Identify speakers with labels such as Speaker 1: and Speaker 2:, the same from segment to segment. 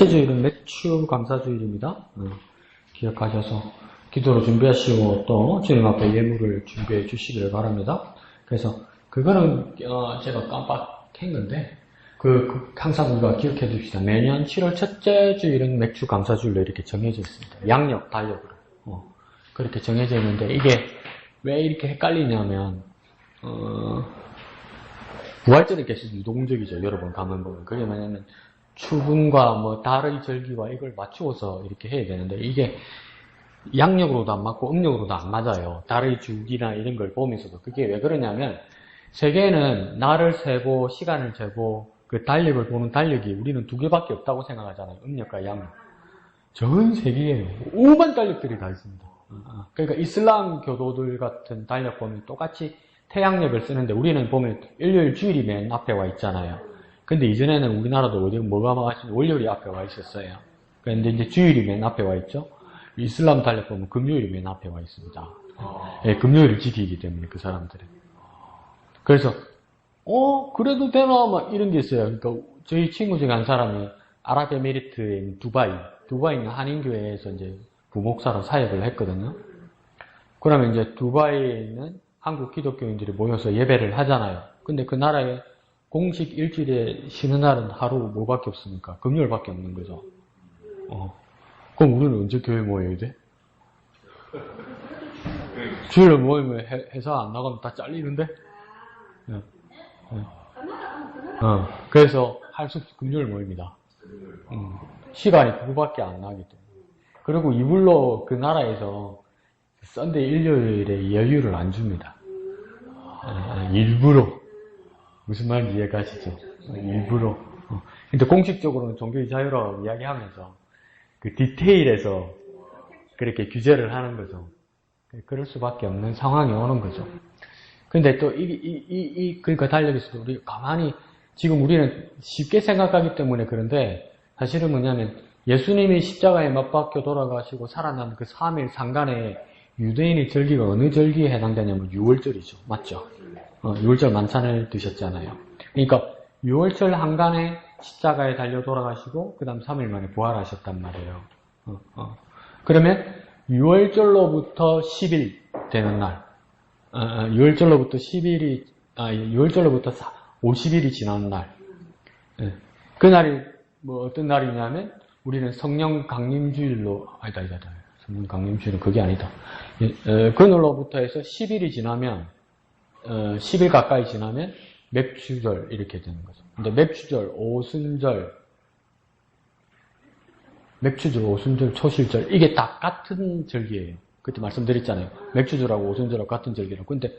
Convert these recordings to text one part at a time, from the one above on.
Speaker 1: 주일은 매추 감사주일입니다. 기억하셔서 기도로 준비하시고 또 주님 앞에 예물을 준비해 주시기를 바랍니다. 그래서 그거는 제가 깜빡했는데 항상 우리가 기억해 둡시다. 매년 7월 첫째 주일은 매추 감사주일로 이렇게 정해져 있습니다. 양력, 달력으로 그렇게 정해져 있는데 이게 왜 이렇게 헷갈리냐면 부활절에 계속 유동적이죠. 여러분 가만 보면 그게 뭐냐면 추분과 달의 절기와 이걸 맞추어서 이렇게 해야 되는데 이게 양력으로도 안 맞고 음력으로도 안 맞아요. 달의 주기나 이런 걸 보면서도 그게 왜 그러냐면 세계는 날을 세고 시간을 재고 그 달력을 보는 달력이 우리는 두 개밖에 없다고 생각하잖아요. 음력과 양력. 전 세계에 오만 달력들이 다 있습니다. 그러니까 이슬람 교도들 같은 달력 보면 똑같이 태양력을 쓰는데 우리는 보면 일요일 주일이 맨 앞에 와 있잖아요. 근데 이전에는 우리나라도 뭐가 많았으면 월요일이 앞에 와 있었어요. 그런데 이제 주일이 맨 앞에 와 있죠. 이슬람 달력 보면 금요일이 맨 앞에 와 있습니다. 예, 금요일을 지키기 때문에 그 사람들은. 그래서 그래도 되나 막 이런 게 있어요. 그러니까 저희 친구 중에 한 사람이 아랍에미리트에 있는 두바이 있는 한인교회에서 이제 부목사로 사역을 했거든요. 그러면 이제 두바이에 있는 한국 기독교인들이 모여서 예배를 하잖아요. 근데 그 나라에 공식 일주일에 쉬는 날은 하루 뭐밖에 없습니까? 금요일밖에 없는 거죠. 그럼 우리는 언제 교회 모여야 돼? 주일에 모이면 회사 안 나가면 다 잘리는데? 그래서 할 수 없이 금요일 모입니다. 시간이 그거밖에 안 나기 때문에. 그리고 이불로 그 나라에서 썬데이 일요일에 여유를 안 줍니다. 일부러. 무슨 말인지 이해가시죠? 일부러. 근데 공식적으로는 종교의 자유라고 이야기하면서 그 디테일에서 그렇게 규제를 하는 거죠. 그럴 수밖에 없는 상황이 오는 거죠. 근데 또 그러니까 달력에서도 우리 가만히 지금 우리는 쉽게 생각하기 때문에 그런데 사실은 뭐냐면 예수님이 십자가에 못 박혀 돌아가시고 살아난 그 3일 상간에 유대인의 절기가 어느 절기에 해당되냐면 6월절이죠. 맞죠? 6월절 만찬을 드셨잖아요. 그러니까 6월절 한간에 십자가에 달려 돌아가시고 그 다음 3일 만에 부활하셨단 말이에요. 그러면 6월절로부터 10일 되는 날 6월절로부터 50일이 지나는 날 그날이 어떤 날이냐면 우리는 성령 강림주일로 아니다. 성령 강림주일은 그게 아니다. 그날로부터 해서 10일이 지나면 10일 가까이 지나면 맵추절 이렇게 되는 거죠. 근데 맵추절, 오순절, 초실절 이게 다 같은 절기예요. 그때 말씀드렸잖아요. 맵추절하고 오순절하고 같은 절기라고. 근데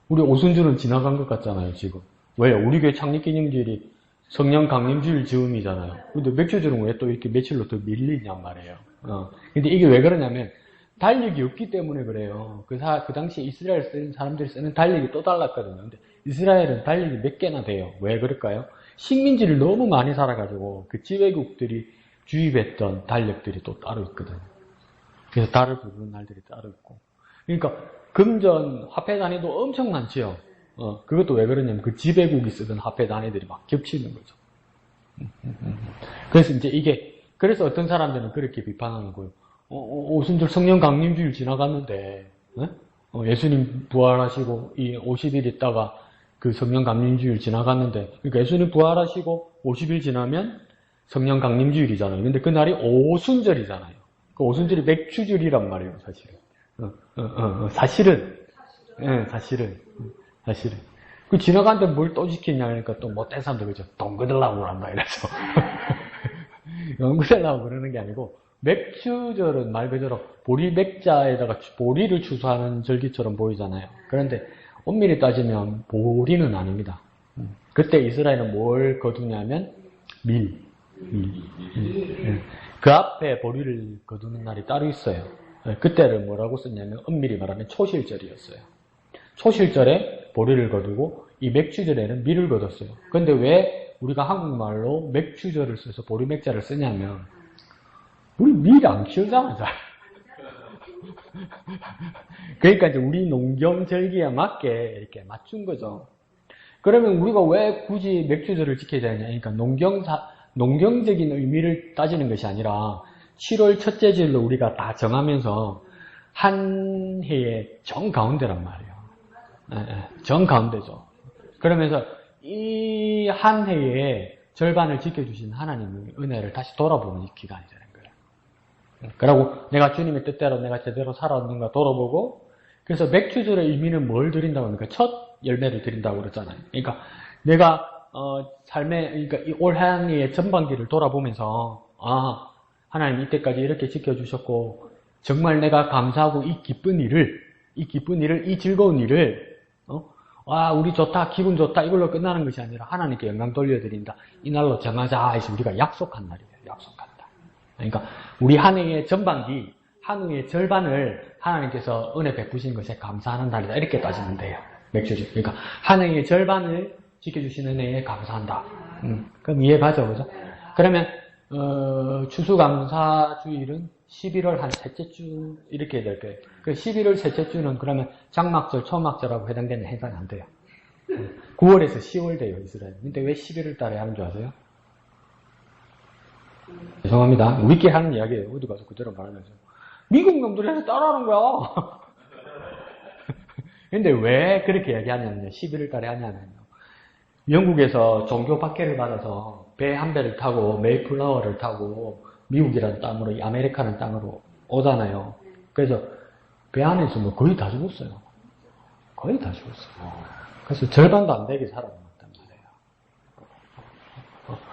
Speaker 1: 우리 오순절은 지나간 것 같잖아요, 지금. 왜요? 우리 교회 창립기념주일이 성령 강림주일 즈음이잖아요. 근데 맵추절은 왜 또 이렇게 며칠로 더 밀리냔 말이에요. 근데 이게 왜 그러냐면 달력이 없기 때문에 그래요. 그 당시에 이스라엘 사람들이 쓰는 달력이 또 달랐거든요. 근데 이스라엘은 달력이 몇 개나 돼요. 왜 그럴까요? 식민지를 너무 많이 살아가지고 그 지배국들이 주입했던 달력들이 또 따로 있거든요. 그래서 달을 부르는 날들이 따로 있고. 그러니까 금전 화폐 단위도 엄청 많지요. 그것도 왜 그러냐면 그 지배국이 쓰던 화폐 단위들이 막 겹치는 거죠. 그래서 이제 그래서 어떤 사람들은 그렇게 비판하는 거예요. 오순절 성령 강림주일 지나갔는데, 예수님 부활하시고, 50일 있다가 그 성령 강림주일 지나갔는데, 그러니까 예수님 부활하시고 50일 지나면 성령 강림주일이잖아요. 근데 그날이 오순절이잖아요. 그 오순절이 맥추절이란 말이에요, 사실은. 사실은. 그 지나갔는데 뭘 또 지키냐, 그러니까 또 못된 사람들 그죠. 돈 거들라고 그런다, 이래서. 돈 거들라고 그러는 게 아니고, 맥추절은 말 그대로 보리맥자에다가 보리를 추수하는 절기처럼 보이잖아요. 그런데 엄밀히 따지면 보리는 아닙니다. 그때 이스라엘은 뭘 거두냐면 밀. 그 앞에 보리를 거두는 날이 따로 있어요. 그때를 뭐라고 썼냐면 엄밀히 말하면 초실절이었어요. 초실절에 보리를 거두고 이 맥추절에는 밀을 거뒀어요. 근데 왜 우리가 한국말로 맥추절을 써서 보리맥자를 쓰냐면 우리 밀 안 키우잖아, 잘. 그러니까 이제 우리 농경절기에 맞게 이렇게 맞춘 거죠. 그러면 우리가 왜 굳이 맥추절을 지켜야 되냐? 그러니까 농경적인 의미를 따지는 것이 아니라 7월 첫째 주일로 우리가 다 정하면서 한 해의 정가운데란 말이에요. 정가운데죠. 그러면서 이 한 해의 절반을 지켜주신 하나님의 은혜를 다시 돌아보는 기간이 되는 거예요. 그리고 내가 주님의 뜻대로 내가 제대로 살아왔는가 돌아보고, 그래서 맥주절의 의미는 뭘 드린다고 합니까? 첫 열매를 드린다고 그러잖아요. 그러니까 내가 삶의, 그러니까 이 올 한 해의 전반기를 돌아보면서, 하나님 이때까지 이렇게 지켜주셨고, 정말 내가 감사하고 이 기쁜 일을, 이 즐거운 일을, 우리 좋다, 기분 좋다, 이걸로 끝나는 것이 아니라 하나님께 영광 돌려드린다. 이날로 정하자 해서 우리가 약속한 날이에요. 약속한다. 그러니까 우리 한 해의 전반기, 한 해의 절반을 하나님께서 은혜 베푸신 것에 감사하는 날이다. 이렇게 따지면 돼요. 맥주주. 그러니까 한 해의 절반을 지켜주신 은혜에 감사한다. 그럼 이해가죠, 그죠? 그러면 추수감사주일은 11월 한 셋째 주 이렇게 될 거예요. 그 11월 셋째 주는 그러면 장막절, 초막절하고 해당이 안 돼요. 9월에서 10월 돼요, 이스라엘. 근데 왜 11월 달에 하는 줄 아세요? 죄송합니다. 우리끼리 하는 이야기예요. 어디 가서 그대로 말하면서. 미국 놈들이 해서 따라하는 거야. 근데 왜 그렇게 얘기하냐면요. 11월 달에 하냐면요. 영국에서 종교 박해를 받아서 배 한 배를 타고 메이플라워를 타고 미국이라는 땅으로, 이 아메리카는 땅으로 오잖아요. 그래서 배 안에서 뭐 거의 다 죽었어요. 거의 다 죽었어요. 그래서 절반도 안 되게 살아남았단 말이에요.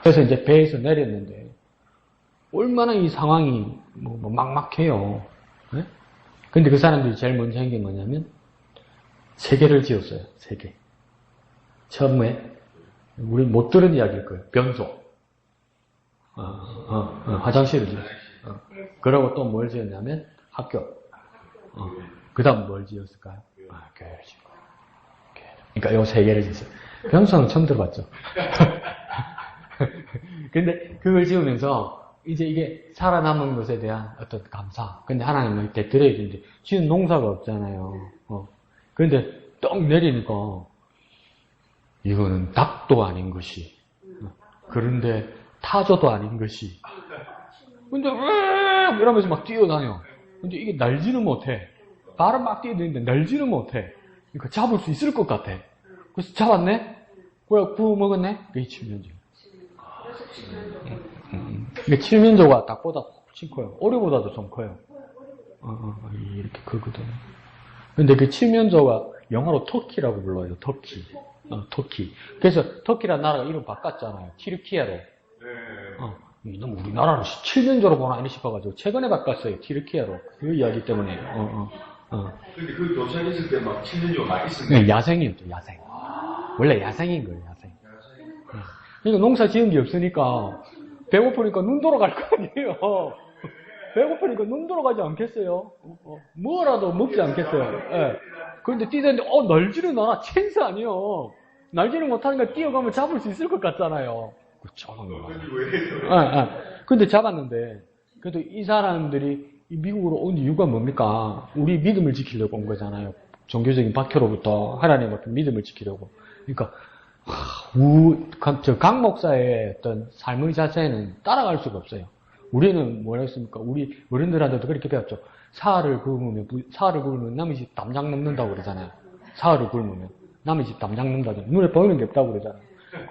Speaker 1: 그래서 이제 배에서 내렸는데 얼마나 이 상황이 뭐 막막해요. 네? 근데 그 사람들이 제일 먼저 한 게 뭐냐면 세 개를 지었어요. 세 개. 처음에 우리 못 들은 이야기일 거예요. 변소. 화장실을 지었어요. 그러고 또 뭘 지었냐면 학교. 그 다음 뭘 지었을까요? 교회를 지었어요. 그러니까 요 세 개를 지었어요. 변소는 처음 들어봤죠. 근데 그걸 지으면서 이제 이게 살아남은 것에 대한 어떤 감사. 근데 하나님은 이렇게 드려야 되는데 지금 농사가 없잖아요. 근데 떡 내리니까 이거는 닭도 아닌 것이, 그런데 타조도 아닌 것이. 근데 왜 이러면서 막 뛰어다녀. 근데 이게 날지는 못해. 발은 막 뛰어다니는데 날지는 못해. 그러니까 잡을 수 있을 것 같아. 그래서 잡았네? 구워 먹었네? 그게 칠면조. 그러니까 칠면조가 닭보다 훨씬 커요. 오리보다도 좀 커요. 이렇게 크거든. 근데 그 칠면조가 영어로 터키라고 불러요. 터키. 터키. 그래서 터키라는 나라가 이름 바꿨잖아요. 티르키예로. 이놈 우리나라를 칠면조로 보나 이렇게 싶어가지고 최근에 바꿨어요. 티르키예로. 그 이야기 때문에.
Speaker 2: 근데 그 도착했을 때 막 칠면조가 막 있었나요?
Speaker 1: 네, 야생이었죠. 야생. 원래 야생인 거예요. 야생. 그러니까 농사 지은 게 없으니까 배고프니까 눈 돌아갈 거 아니에요. 배고프니까 눈 돌아가지 않겠어요? 뭐라도 먹지 않겠어요? 예. 그런데 뛰는데 날지는 않아. 찬스 아니요. 날지는 못하니까 뛰어가면 잡을 수 있을 것 같잖아요. 그렇죠. 근데 잡았는데 그래도 이 사람들이 미국으로 온 이유가 뭡니까? 우리 믿음을 지키려고 온 거잖아요. 종교적인 박해로부터 하나님 같은 믿음을 지키려고. 그러니까 강 목사의 어떤 삶의 자세는 따라갈 수가 없어요. 우리는 뭐라 했습니까? 우리 어른들한테도 그렇게 배웠죠. 사흘을 굶으면 남의 집 담장 넘는다고 그러잖아요. 사흘을 굶으면 남의 집 담장 넘는다잖아요. 눈에 보이는 게 없다고 그러잖아요.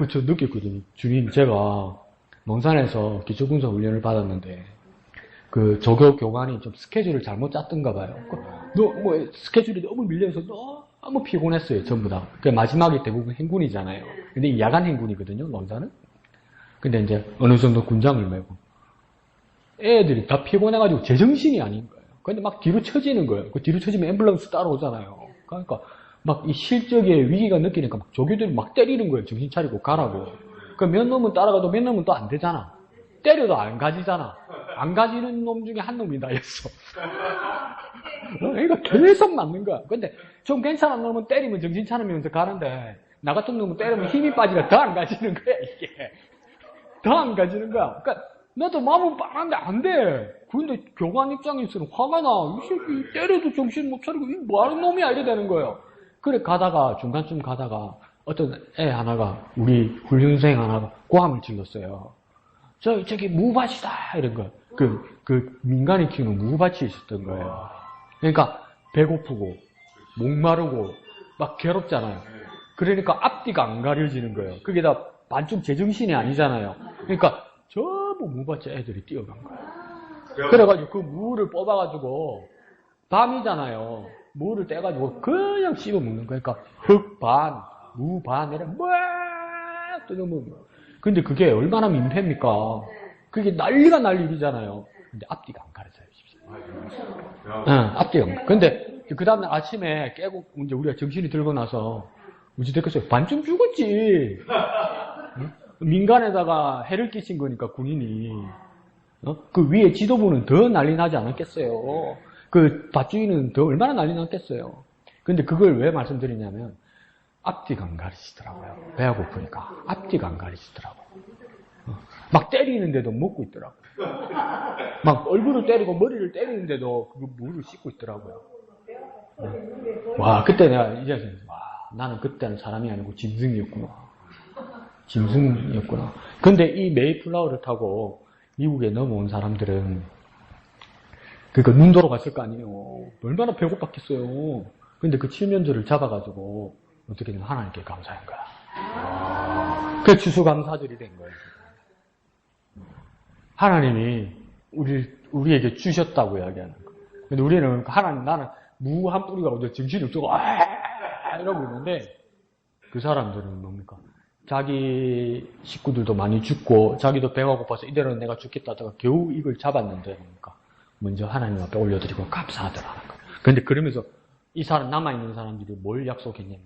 Speaker 1: 저 느꼈거든요. 주님, 제가 몽산에서 기초군사 훈련을 받았는데 그 조교 교관이 좀 스케줄을 잘못 짰던가 봐요. 스케줄이 너무 밀려서 너무 피곤했어요. 전부 다. 그 마지막에 대부분 행군이잖아요. 근데 이 야간 행군이거든요. 몽산은. 근데 이제 어느 정도 군장을 메고 애들이 다 피곤해가지고 제정신이 아닌 거예요. 근데 막 뒤로 처지는 거예요. 그 뒤로 처지면 앰뷸런스 따라오잖아요. 그러니까 막 이 실적의 위기가 느끼니까 막 조교들이 막 때리는 거예요. 정신 차리고 가라고. 그 몇 놈은 따라가도 몇 놈은 또 안 되잖아. 때려도 안 가지잖아. 안 가지는 놈 중에 한 놈이 나였어. 그러니까 계속 맞는 거야. 근데 좀 괜찮은 놈은 때리면 정신 차리면서 가는데 나 같은 놈은 때리면 힘이 빠지니까 더 안 가지는 거야, 이게. 더 안 가지는 거야. 그러니까 나도 마음은 빤한데 안 돼. 그런데 교관 입장에서는 화가 나. 이 새끼 때려도 정신 못 차리고 이 뭐하는 놈이야 이래 되는 거예요. 그래 가다가 중간쯤 가다가 어떤 애 하나가 우리 훈련생 하나가 고함을 질렀어요. 저기 무밭이다 이런 거. 그 민간이 키우는 무밭이 있었던 거예요. 그러니까 배고프고 목마르고 막 괴롭잖아요. 그러니까 앞뒤가 안 가려지는 거예요. 그게 다 반쯤 제정신이 아니잖아요. 그러니까 전부 무밭에 애들이 뛰어간 거예요. 그래가지고 그 무를 뽑아가지고 밤이잖아요. 무를 떼가지고 그냥 씹어 먹는 거예요. 그러니까 흙 반, 무 반 이래 막 뜯어먹는 거예요. 근데 그게 얼마나 민폐입니까? 그게 난리가 날 일이잖아요. 근데 앞뒤가 안 가려져요. 응, 앞뒤가 안 가려져요. 근데 그 다음날 아침에 깨고 이제 우리가 정신이 들고 나서 우지 됐겠어요. 반쯤 죽었지. 응? 민간에다가 해를 끼친 거니까 군인이. 그 위에 지도부는 더 난리 나지 않았겠어요. 그 밭주인은 더 얼마나 난리 났겠어요. 근데 그걸 왜 말씀드리냐면 앞뒤가 안 가르치더라고요. 배가 고프니까 앞뒤가 안 가르치더라고요. 막 때리는데도 먹고 있더라고요. 막 얼굴을 때리고 머리를 때리는데도 그 물을 씻고 있더라고요. 와, 그때 내가 이제 와, 나는 그때는 사람이 아니고 짐승이었구나. 짐승이었구나. 근데 이 메이플라워를 타고 미국에 넘어온 사람들은 그러니까 눈 돌아갔을 거 아니에요. 얼마나 배고팠겠어요. 근데 그 칠면조를 잡아가지고 어떻게 되면 하나님께 감사한 거야. 그 추수감사절이 된 거예요. 하나님이 우리에게 주셨다고 이야기하는 거예요. 근데 우리는 하나님, 나는 무 한 뿌리가 어디 정신이 없고 이러고 있는데 그 사람들은 뭡니까? 자기 식구들도 많이 죽고 자기도 배가 고파서 이대로는 내가 죽겠다 하다가 겨우 이걸 잡았는데 뭡니까? 먼저 하나님 앞에 올려드리고 감사하더라는 거예요. 근데 그러면서 이 사람 남아있는 사람들이 뭘 약속했냐면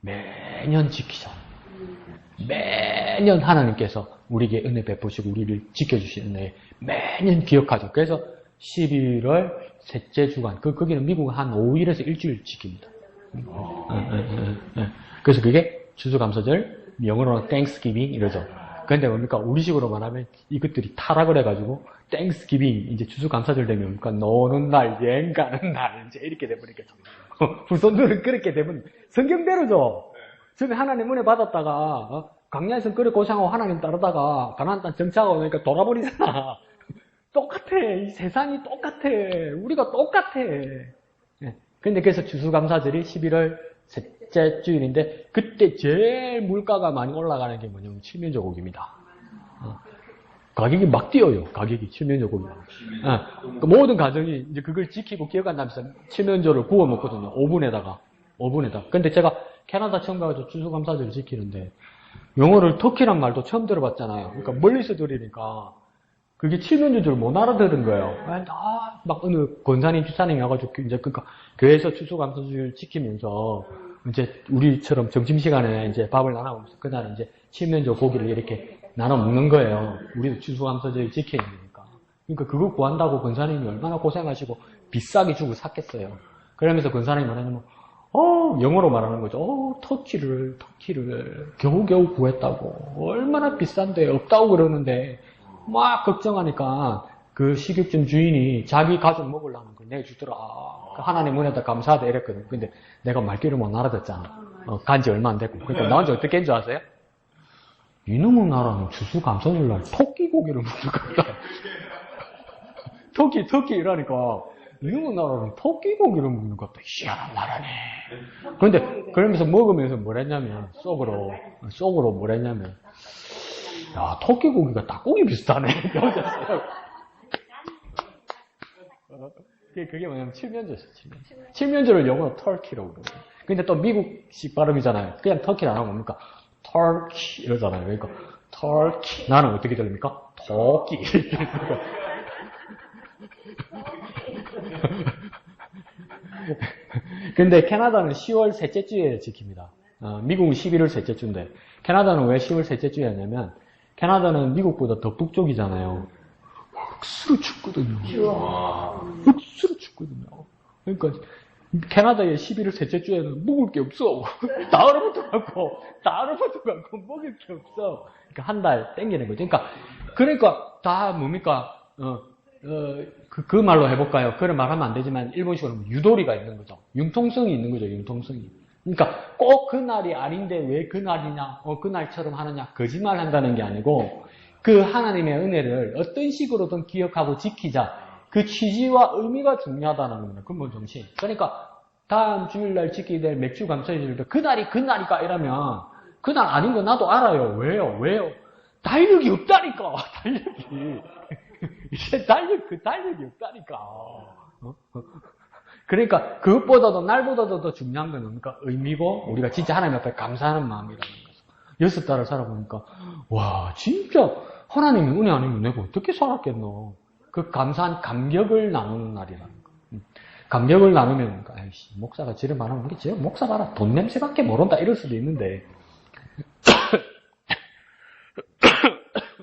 Speaker 1: 매년 지키자. 매년 하나님께서 우리에게 은혜 베푸시고 우리를 지켜주시는 애 매년 기억하죠. 그래서 11월 셋째 주간 거기는 미국은 한 5일에서 일주일 지킵니다. 그래서 그게 추수감사절, 영어로는 Thanksgiving 이러죠. 근데 뭡니까? 우리식으로 말하면 이것들이 타락을 해가지고 Thanksgiving 이제 추수감사절 되면 뭡니까? 노는 날, 여행 가는 날 이제 이렇게 돼버리겠죠. 후손들은 그렇게 되면 성경대로죠. 처음에 하나님 은혜 받았다가 광야에서 그래 고생하고 하나님 따르다가 가나안 땅 정착하고 그러니까 돌아버리잖아. 똑같아. 이 세상이 똑같아. 우리가 똑같아. 근데 그래서 추수감사절이 11월 셋째 주일인데 그때 제일 물가가 많이 올라가는 게 뭐냐면 칠면조 고기입니다. 가격이 막 뛰어요. 가격이 칠면조 고기가. 그 모든 가정이 이제 그걸 지키고 기억한다면서 칠면조를 구워 먹거든요. 오븐에다가. 근데 제가 캐나다 처음 가가지고 추수감사절을 지키는데 영어를 터키란 말도 처음 들어봤잖아요. 그러니까 멀리서 들으니까 그게 칠면조인 줄 못 알아들은 거예요. 막 어느 권사님, 집사님이 와가지고 이제 그러니까 교회에서 추수감사절 지키면서 이제 우리처럼 점심시간에 이제 밥을 나눠 먹으면서 그날 이제 칠면조 고기를 이렇게 나눠 먹는 거예요. 우리도 추수감사절 지켜야 되니까. 그러니까 그거 구한다고 권사님이 얼마나 고생하시고 비싸게 주고 샀겠어요. 그러면서 권사님이 말하냐면 영어로 말하는 거죠. 터키를 겨우겨우 구했다고. 얼마나 비싼데 없다고 그러는데 막 걱정하니까 그 식육점 주인이 자기 가족 먹으려는 걸 내주더라. 하나님 은혜다 감사하다 이랬거든. 근데 내가 말귀를 못 알아듣잖아. 간지 얼마 안 됐고. 그러니까 나한테 어떻게 한 줄 아세요? 이놈의 나라는 추수감사절날 토끼 고기를 먹는 거다. 토끼 이러니까 이놈의 나라는 토끼 고기를 먹는 것 같다. 희한한 나라네. 그런데 그러면서 먹으면서 뭘 했냐면 속으로 뭘 했냐면 야, 토끼 고기가 닭고기 비슷하네. 그게 뭐냐면 칠면조였어요. 칠면조를 영어로 터키라고 그러거든요. 근데 또 미국식 발음이잖아요. 그냥 터키를 안 하고 뭡니까? 터키 이러잖아요. 그러니까 터키 나는 어떻게 들립니까? 토끼. 근데 캐나다는 10월 셋째 주에 지킵니다. 미국은 11월 셋째 주인데 캐나다는 왜 10월 셋째 주에 하냐면 캐나다는 미국보다 더 북쪽이잖아요. 억수로 춥거든요. 억수로 춥거든요. 그러니까 캐나다의 11월 셋째 주에는 먹을 게 없어. 다 얼어붙어 갖고 먹을 게 없어. 그러니까 한 달 땡기는 거죠. 그러니까 다 뭡니까? 그 말로 해볼까요? 그런 말 하면 안 되지만 일본식으로 유도리가 있는 거죠. 융통성이 있는 거죠. 융통성이. 그러니까 꼭 그날이 아닌데 왜 그날이냐, 그날처럼 하느냐, 거짓말 한다는 게 아니고 그 하나님의 은혜를 어떤 식으로든 기억하고 지키자. 그 취지와 의미가 중요하다는 겁니다. 근본 정신. 그러니까 다음 주일날 지키게 될 맥주 감사주일도 그날이 그날이니까 이러면 그날 아닌 거 나도 알아요. 왜요? 달력이 없다니까. 달력이. 이제 달력이 없다니까. 그러니까 그것보다도 날보다도 더 중요한 건 뭡니까? 의미고 우리가 진짜 하나님 앞에 감사하는 마음이라는 거죠. 6달을 살아보니까 와 진짜 하나님이 은혜 아니면 내가 어떻게 살았겠노. 그 감사한 감격을 나누는 날이라는 거. 감격을 나누면 아이씨 목사가 지를 말하면 모르겠지. 목사 봐라 돈 냄새밖에 모른다 이럴 수도 있는데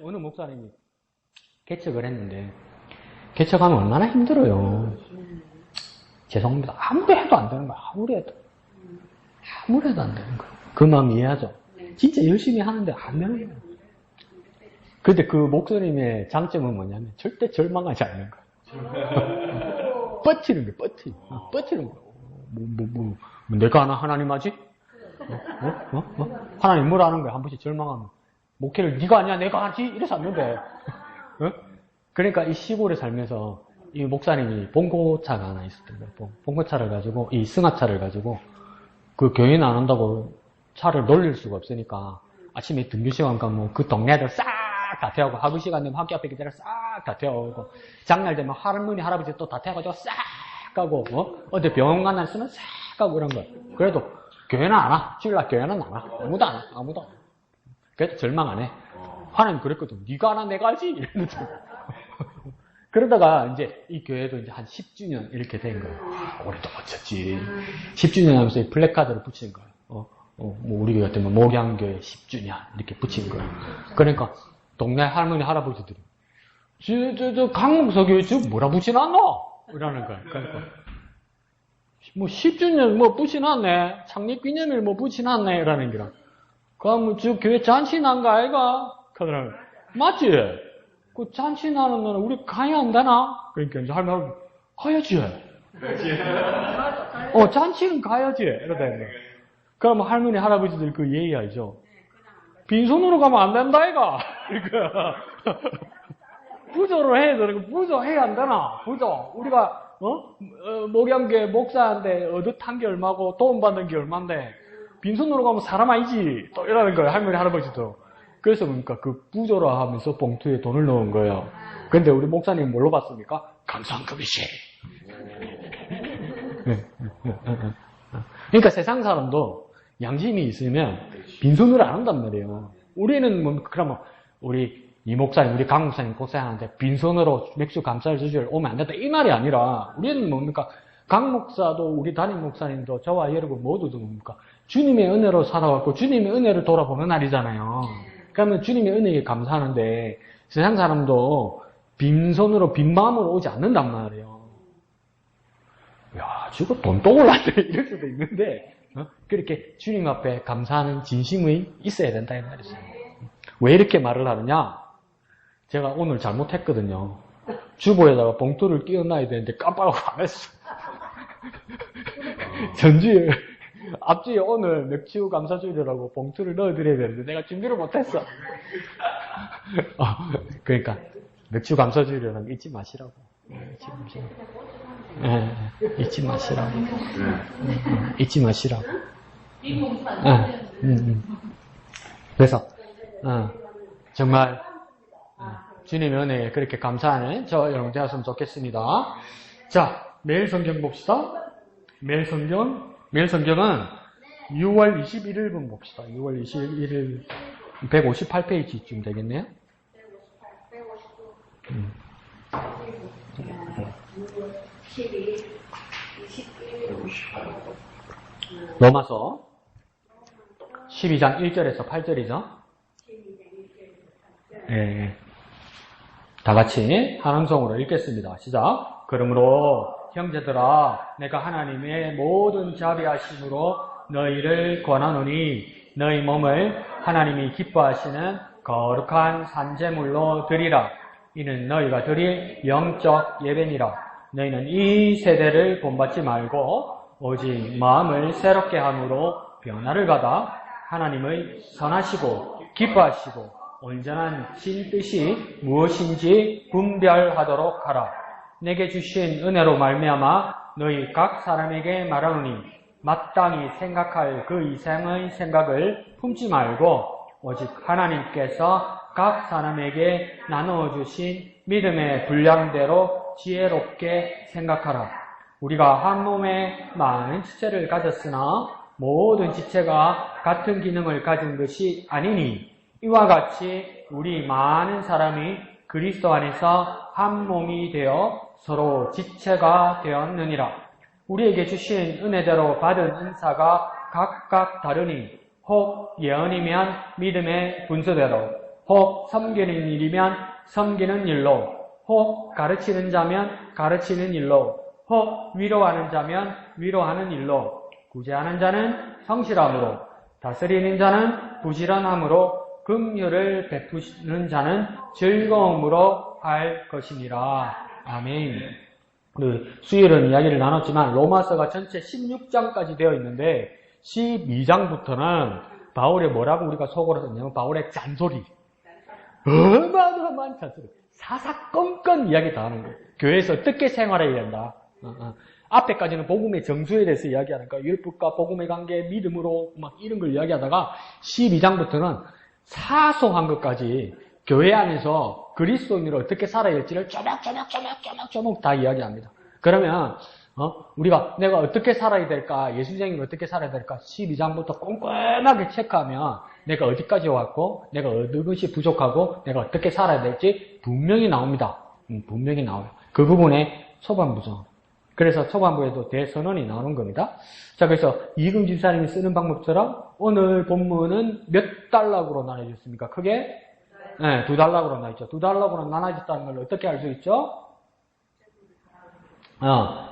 Speaker 1: 어느 목사님이 개척을 했는데 개척하면 얼마나 힘들어요. 죄송합니다. 아무리 해도 안 되는 거야. 아무리 해도 안 되는 거야. 그 마음 이해하죠? 진짜 열심히 하는데 안 되는 거야. 근데 그 목사님의 장점은 뭐냐면 절대 절망하지 않는 거야. 뻗치는 거야. 뻗치는 거야. 뭐 내가 하나님 하지? 하나님 뭘 하는 거야? 한 번씩 절망하면 목회를 네가 하냐 내가 하지? 이래서 왔는데 그러니까 이 시골에 살면서 이 목사님이 봉고차가 하나 있었던 거예요. 봉고차를 가지고 이 승하차를 가지고 그 교회는 안 온다고 차를 놀릴 수가 없으니까 아침에 등교 시간 가면 그 동네 애들 싹 다 태우고 학교 시간 되면 학교 앞에 기다려 싹 다 태우고 장날 되면 할머니 할아버지 또 다 태워가지고 싹 가고 어디 병원 가나 있으면 싹 가고 이런 거야. 그래도 교회는 안 와. 주일날 교회는 안 와. 아무도 안 와. 아무도 안 와. 그래도 절망 안 해. 하나님 그랬거든. 네가 하나 내가 하지? 이러면서. 그러다가 이제 이 교회도 이제 한 10주년 이렇게 된 거예요. 우리도 어쩌지. 10주년 하면서 이 플래카드를 붙인 거예요. 뭐 우리 교회 같으면 목양교회 10주년 이렇게 붙인 거예요. 그러니까 동네 할머니 할아버지들이 저 강목서 교회 저 뭐라 붙이놨노? 이러는 거예요. 그러니까 뭐 10주년 뭐 붙이놨네. 창립기념일 뭐 붙이놨네. 이러는 거라. 그럼 저 교회 잔치난 거 아이가? 그러더라고요. 맞지? 그 잔치나는 날은 우리 가야 안 되나? 그러니까 이제 할머니 가야지. 잔치는 가야지. 이러다 했네. 그럼 할머니 할아버지들 그 예의 알죠? 빈손으로 가면 안 된다 이가. 그러니까 부조로 해야 되는 거 부조 해야 안 되나? 부조. 우리가 목양계 목사한테 얻어탄 게 얼마고 도움 받는 게 얼마인데 빈손으로 가면 사람 아니지. 또 이러는 거예요. 할머니 할아버지도. 그래서 그러니까 그 부조라 하면서 봉투에 돈을 넣은 거예요. 근데 우리 목사님 뭘로 받습니까? 감사한금이지. 그러니까 세상 사람도 양심이 있으면 빈손으로 안 한단 말이에요. 우리는 뭐 그러면 우리 이 목사님, 우리 강 목사님 목사님한테 빈손으로 맥주 감사주절 오면 안 된다 이 말이 아니라 우리는 뭡니까? 강 목사도 우리 담임 목사님도 저와 여러분 모두도 뭡니까? 주님의 은혜로 살아왔고 주님의 은혜를 돌아보는 날이잖아요. 그러면 주님의 은혜에 감사하는데 세상 사람도 빈손으로 빈 마음으로 오지 않는단 말이에요. 야, 저거 돈 또 올랐네 이럴 수도 있는데 그렇게 주님 앞에 감사하는 진심이 있어야 된다 이 말이죠. 왜 이렇게 말을 하느냐? 제가 오늘 잘못했거든요. 주보에다가 봉투를 끼워놔야 되는데 깜빡하고 안 했어. 전주에 앞주에 오늘 맥주 감사주일이라고 봉투를 넣어드려야 되는데 내가 준비를 못했어. 그러니까 맥주 감사주일이라는 거 잊지 마시라고. 잊지 마시라고. 잊지 마시라고. 그래서 정말 주님의 은혜에 그렇게 감사하는 저 여러분 되었으면 좋겠습니다. 자, 매일 성경 봅시다. 매일 성경은 6월 21일분 봅시다. 6월 21일 158페이지쯤 되겠네요. 로마서 12장 1절에서 8절이죠. 네. 다 같이 한 음성으로 읽겠습니다. 시작. 그러므로 형제들아 내가 하나님의 모든 자비하심으로 너희를 권하노니 너희 몸을 하나님이 기뻐하시는 거룩한 산제물로 드리라. 이는 너희가 드릴 영적 예배니라. 너희는 이 세대를 본받지 말고 오직 마음을 새롭게 함으로 변화를 받아 하나님의 선하시고 기뻐하시고 온전한 신 뜻이 무엇인지 분별하도록 하라. 내게 주신 은혜로 말미암아 너희 각 사람에게 말하노니 마땅히 생각할 그 이상의 생각을 품지 말고 오직 하나님께서 각 사람에게 나누어 주신 믿음의 분량대로 지혜롭게 생각하라. 우리가 한 몸에 많은 지체를 가졌으나 모든 지체가 같은 기능을 가진 것이 아니니 이와 같이 우리 많은 사람이 그리스도 안에서 한 몸이 되어 서로 지체가 되었느니라. 우리에게 주신 은혜대로 받은 은사가 각각 다르니 혹 예언이면 믿음의 분수대로, 혹 섬기는 일이면 섬기는 일로, 혹 가르치는 자면 가르치는 일로, 혹 위로하는 자면 위로하는 일로, 구제하는 자는 성실함으로, 다스리는 자는 부지런함으로, 긍휼을 베푸는 자는 즐거움으로 할 것이니라. 아멘. 수요일은 이야기를 나눴지만 로마서가 전체 16장까지 되어 있는데 12장부터는 바울의 뭐라고 우리가 속어로 썼냐면 바울의 잔소리. 어마어마한 잔소리. 사사건건 이야기 다 하는 거예요. 교회에서 어떻게 생활해야 된다. 앞에까지는 복음의 정수에 대해서 이야기하니까 율법과 복음의 관계, 믿음으로 막 이런 걸 이야기하다가 12장부터는 사소한 것까지 교회 안에서 그리스도인으로 어떻게 살아야 할지를 쪼먹쪼먹 다 이야기합니다. 그러면 우리가 내가 어떻게 살아야 될까, 예수쟁이로 어떻게 살아야 될까 12장부터 꼼꼼하게 체크하면 내가 어디까지 왔고 내가 어느 것이 부족하고 내가 어떻게 살아야 될지 분명히 나옵니다. 분명히 나와요. 그 부분에 초반부죠. 그래서 초반부에도 대선언이 나오는 겁니다. 자, 그래서 이금 집사님이 쓰는 방법처럼 오늘 본문은 몇 단락으로 나눠졌습니까? 크게? 네, 2단락으로 나눠졌죠. 2단락으로 나눠졌다는 걸 어떻게 알 수 있죠?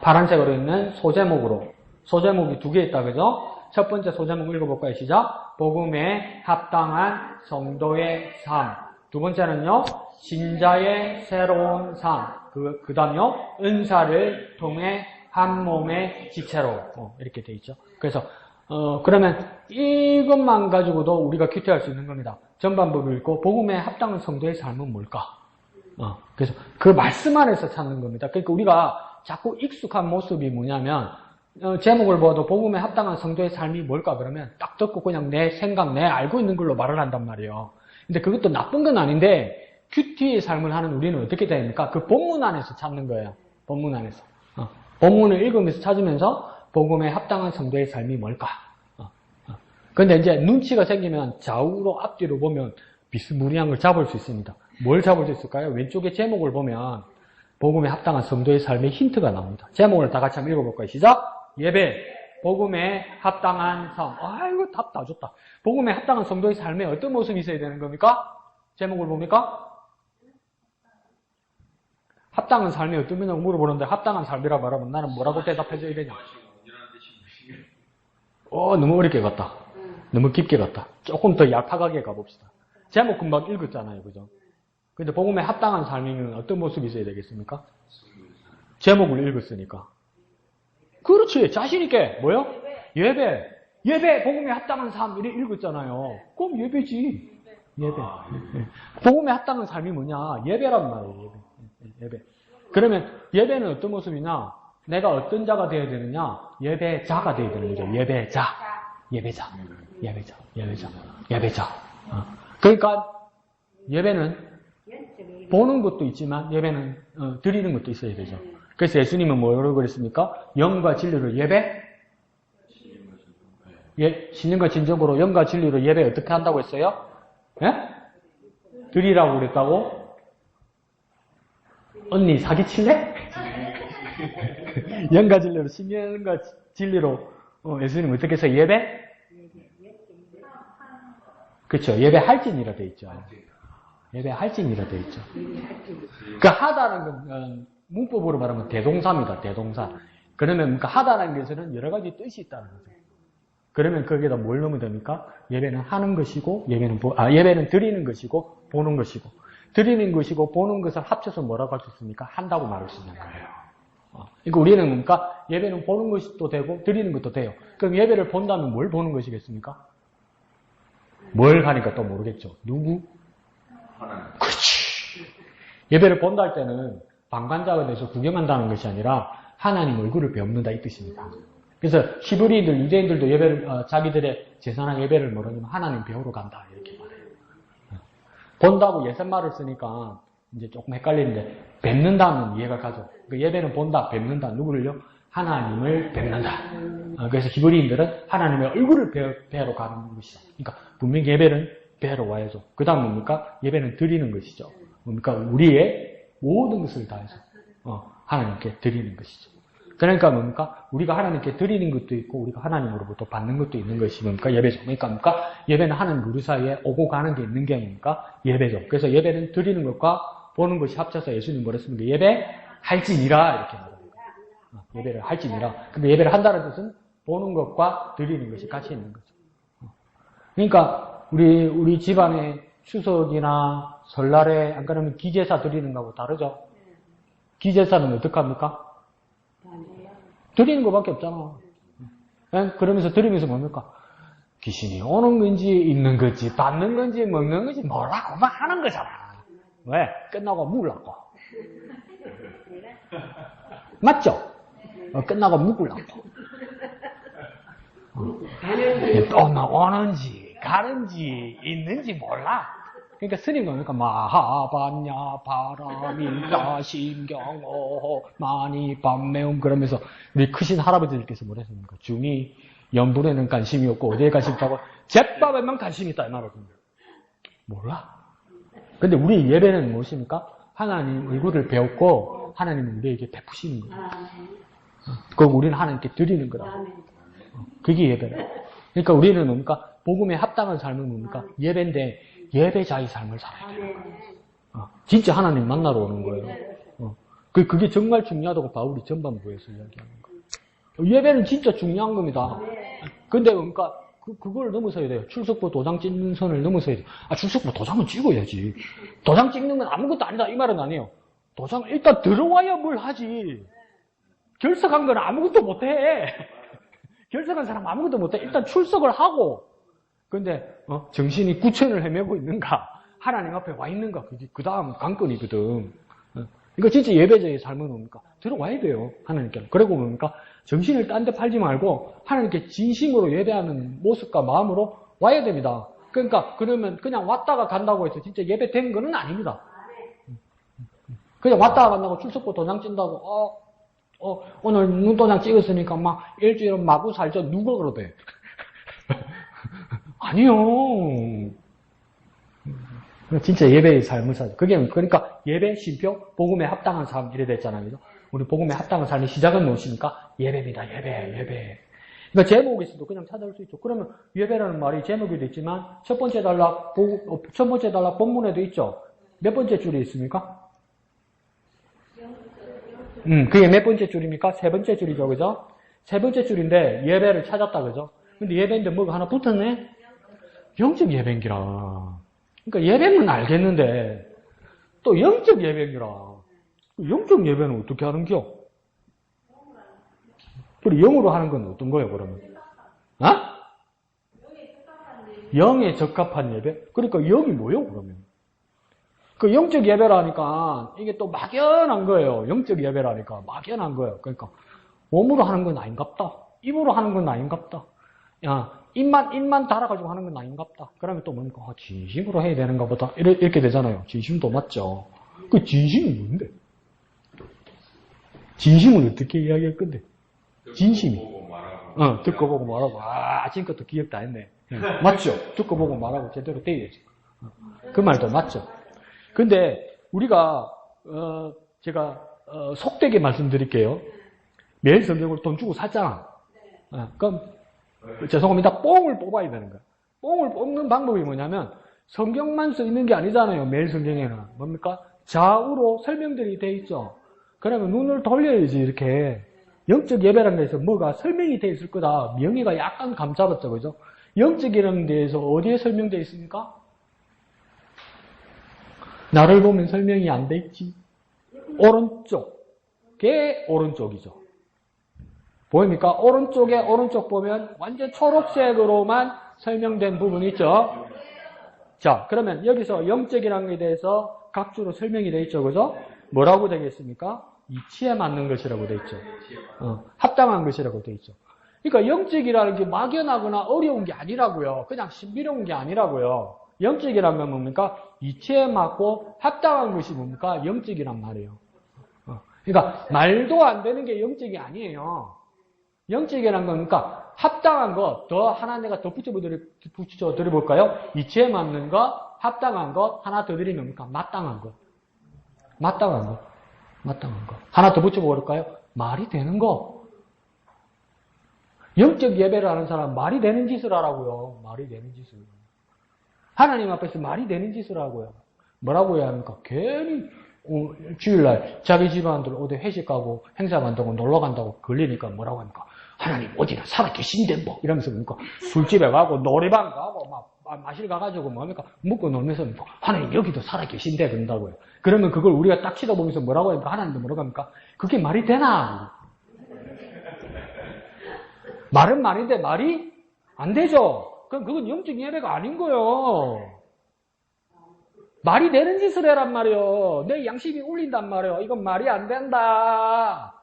Speaker 1: 파란색으로 있는 소제목으로. 소제목이 2개 있다, 그죠? 첫 번째 소제목 읽어볼까요? 시작. 복음에 합당한 성도의 삶. 두 번째는요, 신자의 새로운 삶. 그 다음요, 은사를 통해 한 몸의 지체로. 이렇게 돼 있죠. 그래서, 그러면 이것만 가지고도 우리가 큐티할 수 있는 겁니다. 전반부를 읽고, 복음에 합당한 성도의 삶은 뭘까? 그래서 그 말씀 안에서 찾는 겁니다. 그러니까 우리가 자꾸 익숙한 모습이 뭐냐면, 제목을 보아도 복음에 합당한 성도의 삶이 뭘까? 그러면 딱 듣고 그냥 내 생각, 내 알고 있는 걸로 말을 한단 말이에요. 근데 그것도 나쁜 건 아닌데, 큐티의 삶을 하는 우리는 어떻게 됩니까? 그 본문 안에서 찾는 거예요. 본문 안에서. 본문을 읽으면서 찾으면서 복음에 합당한 성도의 삶이 뭘까? 근데 이제 눈치가 생기면 좌우로 앞뒤로 보면 비스무리한 걸 잡을 수 있습니다. 뭘 잡을 수 있을까요? 왼쪽에 제목을 보면 복음에 합당한 성도의 삶의 힌트가 나옵니다. 제목을 다 같이 한번 읽어볼까요? 시작! 예배, 복음에 합당한 삶. 아이고, 답 다 줬다. 복음에 합당한 성도의 삶에 어떤 모습이 있어야 되는 겁니까? 제목을 봅니까? 합당한 삶이 어떤 거냐고 물어보는데 합당한 삶이라고 말하면 나는 뭐라고 대답해줘야 되냐? 너무 어렵게 갔다. 너무 깊게 갔다. 조금 더 얄팍하게 가봅시다. 제목 금방 읽었잖아요, 그죠? 근데 복음에 합당한 삶이면 어떤 모습이 있어야 되겠습니까? 제목을 읽었으니까. 그렇지, 자신있게. 뭐요? 예배, 복음에 합당한 삶, 이렇게 읽었잖아요. 그럼 예배지. 예배. 복음에 합당한 삶이 뭐냐? 예배란 말이에요, 예배. 그러면 예배는 어떤 모습이냐? 내가 어떤 자가 되어야 되느냐? 예배자가 되어야 되는 거죠. 예배자. 그러니까 예배는 보는 것도 있지만 예배는 드리는 것도 있어야 되죠. 그래서 예수님은 뭐라고 그랬습니까? 영과 진리로 예배? 신령과 진정으로 영과 진리로 예배 어떻게 한다고 했어요? 예? 드리라고 그랬다고? 언니 사기칠래? 영과 진리로, 신령과 진리로 예수님 어떻게 해서 예배? 그렇죠. 예배할진이라 돼 있죠. 예배할진이라 돼 있죠. 그 하다는 건 문법으로 말하면 대동사입니다. 대동사. 그러면 그러니까 하다는 것에는 여러 가지 뜻이 있다는 거죠. 그러면 거기에다 뭘 넣으면 됩니까? 예배는 하는 것이고, 예배는 드리는 것이고, 보는 것이고. 드리는 것이고, 보는 것을 합쳐서 뭐라고 할 수 있습니까? 한다고 말할 수 있는 거예요. 그러니까 우리는 뭡니까? 예배는 보는 것도 되고, 드리는 것도 돼요. 그럼 예배를 본다면 뭘 보는 것이겠습니까? 뭘 하니까 또 모르겠죠. 누구?
Speaker 2: 하나님.
Speaker 1: 그렇지. 예배를 본다 할 때는 방관자가 돼서 구경한다는 것이 아니라 하나님 얼굴을 배웁는다 이 뜻입니다. 그래서 히브리인들, 유대인들도 예배를 자기들의 제사나 예배를 뭐라냐면 하나님 배우러 간다 이렇게 말해요. 본다고 예선말을 쓰니까 이제 조금 헷갈리는데 뵙는다는 이해가 가죠. 그 예배는 본다, 뵙는다. 누구를요? 하나님을 뵙는다. 그래서 히브리인들은 하나님의 얼굴을 뵈러 가는 것이다. 그러니까 분명히 예배는 뵈러 와야죠. 그 다음 뭡니까? 예배는 드리는 것이죠. 뭡니까? 우리의 모든 것을 다해서 하나님께 드리는 것이죠. 그러니까 뭡니까? 우리가 하나님께 드리는 것도 있고 우리가 하나님으로부터 받는 것도 있는 것이 뭡니까? 예배죠. 그러니까 뭡니까? 예배는 하나님 우리 사이에 오고 가는 게 있는 게 아닙니까? 예배죠. 그래서 예배는 드리는 것과 보는 것이 합쳐서 예수님 뭐랬습니까? 예배 할지니라 이렇게 말합니다. 예배를 할지니라. 근데 예배를 한다는 뜻은 보는 것과 드리는 것이 같이 있는 거죠. 그러니까 우리 집안에 추석이나 설날에 안 그러면 기제사 드리는 거하고 다르죠? 기제사는 어떻게 합니까? 드리는 것밖에 없잖아. 그러면서 드리면서 뭡니까? 귀신이 오는 건지 있는 건지 받는 건지 먹는 건지 뭐라고만 하는 거잖아. 왜? 끝나고 묵으려고. 맞죠? 끝나고 묵으려고. 또 오는지 가는지 있는지 몰라. 그러니까 스님 뭡니까? 마하반야 바람인가 심경호 많이 밤매움 그러면서 우리 크신 할아버지들께서 뭐랬습니까? 중이 연불에는 관심이 없고 어디에 관심이 있다고? 잿밥에만 관심이 있다 이 말이거든요. 몰라. 근데 우리 예배는 무엇입니까? 하나님 얼굴을 배웠고 하나님은 우리에게 베푸시는 거예요. 그럼 우리는 하나님께 드리는 거라고. 그게 예배다. 그러니까 우리는 뭡니까? 복음에 합당한 삶은 뭡니까? 예배인데 예배자의 삶을 살아야 되는 거예요. 진짜 하나님 만나러 오는 거예요. 그게 정말 중요하다고 바울이 전반부에서 이야기하는 거예요. 예배는 진짜 중요한 겁니다. 근데 그러니까 그걸 넘어서야 돼요. 출석부 도장 찍는 선을 넘어서야 돼요. 출석부 도장은 찍어야지. 도장 찍는 건 아무것도 아니다 이 말은 아니에요. 도장 일단 들어와야 뭘 하지. 결석한 건 아무것도 못해. 결석한 사람 아무것도 못해. 일단 출석을 하고 근데 정신이 구천을 헤매고 있는가 하나님 앞에 와 있는가 그게 그 다음 관건이거든. 그러니까 진짜 예배자의 삶은 뭡니까? 들어와야 돼요 하나님께. 그리고 뭡니까? 정신을 딴 데 팔지 말고 하나님께 진심으로 예배하는 모습과 마음으로 와야 됩니다. 그러니까 그러면 그냥 왔다가 간다고 해서 진짜 예배 된 거는 아닙니다. 그냥 왔다가 간다고 출석부 도장 찐다고 오늘 눈도장 찍었으니까 막 일주일은 마구 살죠. 누가 그러대? 아니요. 진짜 예배의 삶을 살죠. 그게 그러니까 예배, 쉼표, 복음에 합당한 삶 이래 됐잖아요. 그죠? 우리 복음에 합당한 삶의 시작은 무엇입니까? 예배입니다. 예배. 그러니까 제목에서도 그냥 찾아올 수 있죠. 그러면 예배라는 말이 제목에도 있지만 첫 번째 단락 본문에도 있죠. 몇 번째 줄이 있습니까? 그게 몇 번째 줄입니까? 세 번째 줄이죠. 그죠? 세 번째 줄인데 예배를 찾았다. 그죠? 근데 예배인데 뭐가 하나 붙었네? 영적 예배인기라. 그러니까 예배는 알겠는데 또 영적 예배인기라. 영적 예배는 어떻게 하는겨? 그리고 영으로 하는 건 어떤 거예요, 그러면? 영에 적합한 예배? 그러니까 영이 뭐예요, 그러면? 그 영적 예배라니까 이게 또 막연한 거예요. 영적 예배라니까 막연한 거예요. 그러니까 몸으로 하는 건 아닌갑다. 입으로 하는 건 아닌갑다. 입만 달아가지고 하는 건 아닌갑다. 그러면 또 뭡니까? 진심으로 해야 되는가 보다. 이렇게 되잖아요. 진심도 맞죠. 그 진심이 뭔데? 진심을 어떻게 이야기할 건데? 진심이. 듣고 보고 말하고. 지금부터 기억 다 했네. 맞죠? 듣고 보고 말하고 제대로 돼야지. 그 말도 맞죠? 근데 우리가 제가 속되게 말씀드릴게요. 매일 성경을 돈 주고 샀잖아. 그럼 죄송합니다. 뽕을 뽑아야 되는 거야. 뽕을 뽑는 방법이 뭐냐면 성경만 써 있는 게 아니잖아요. 매일 성경에는 뭡니까? 좌우로 설명들이 돼 있죠. 그러면 눈을 돌려야지 이렇게. 영적 예배라는 데서 뭐가 설명이 돼 있을 거다. 명의가 약간 감 잡았죠, 그죠? 영적이라는 데에서 어디에 설명되어 있습니까? 나를 보면 설명이 안 돼 있지. 오른쪽에 오른쪽이죠. 보입니까? 오른쪽에 오른쪽 보면 완전 초록색으로만 설명된 부분이 있죠. 자, 그러면 여기서 영적이라는 것에 대해서 각주로 설명이 되어 있죠. 그죠? 뭐라고 되겠습니까? 이치에 맞는 것이라고 되어 있죠. 합당한 것이라고 되어 있죠. 그러니까 영적이라는 게 막연하거나 어려운 게 아니라고요. 그냥 신비로운 게 아니라고요. 영적이라는 건 뭡니까? 이치에 맞고 합당한 것이 뭡니까? 영적이란 말이에요. 그러니까 말도 안 되는 게 영적이 아니에요. 영적이라는 거니까 합당한 것, 더 하나 내가 더 붙여 드려볼까요? 이치에 맞는 것, 합당한 것, 하나 더 드리면 뭡니까? 마땅한 것. 마땅한 것. 마땅한 것. 하나 더 붙여볼까요? 말이 되는 거. 영적 예배를 하는 사람 말이 되는 짓을 하라고요. 말이 되는 짓을. 하나님 앞에서 말이 되는 짓을 하고요. 뭐라고 해야 합니까? 괜히 주일날 자기 집안들 어디 회식 가고 행사 간다고 놀러 간다고 걸리니까 뭐라고 합니까? 하나님 어디나 살아계신데 뭐 이러면서 뭡니까? 술집에 가고 노래방 가고 막 마실 가가지고 뭡니까? 먹고 놀면서 뭡니까? 하나님 여기도 살아계신데 그런다고요. 그러면 그걸 우리가 딱 쳐다보면서 뭐라고 합니까? 하나님도 뭐라고 합니까? 그게 말이 되나? 말은 말인데 말이 안 되죠. 그럼 그건 영적 예배가 아닌 거예요. 말이 되는 짓을 해란 말이에요. 내 양심이 울린단 말이에요. 이건 말이 안 된다.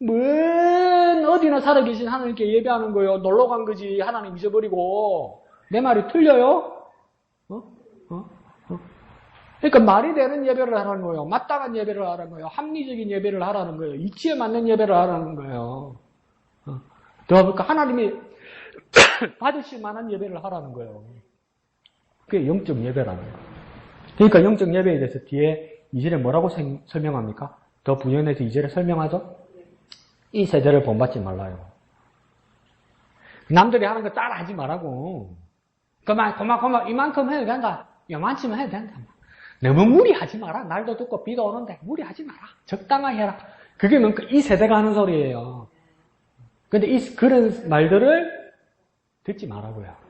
Speaker 1: 뭔 어디나 살아계신 하나님께 예배하는 거예요. 놀러 간 거지. 하나님 잊어버리고. 내 말이 틀려요? 그러니까 말이 되는 예배를 하라는 거예요. 마땅한 예배를 하라는 거예요. 합리적인 예배를 하라는 거예요. 이치에 맞는 예배를 하라는 거예요. 그러니까 하나님이 받으실 만한 예배를 하라는 거예요. 그게 영적 예배라는 거예요. 그러니까 영적 예배에 대해서 뒤에 2절에 뭐라고 설명합니까? 더 부연해서 2절에 설명하죠? 이 세대를 본받지 말라요. 남들이 하는 거 따라 하지 말라고. 그만 이만큼 해도 된다. 요만치면 해도 된다. 너무 무리하지 마라. 날도 덥고 비도 오는데 무리하지 마라. 적당하게 해라. 그게 뭔가 이 세대가 하는 소리예요. 근데 그런 말들을 듣지 말라고요.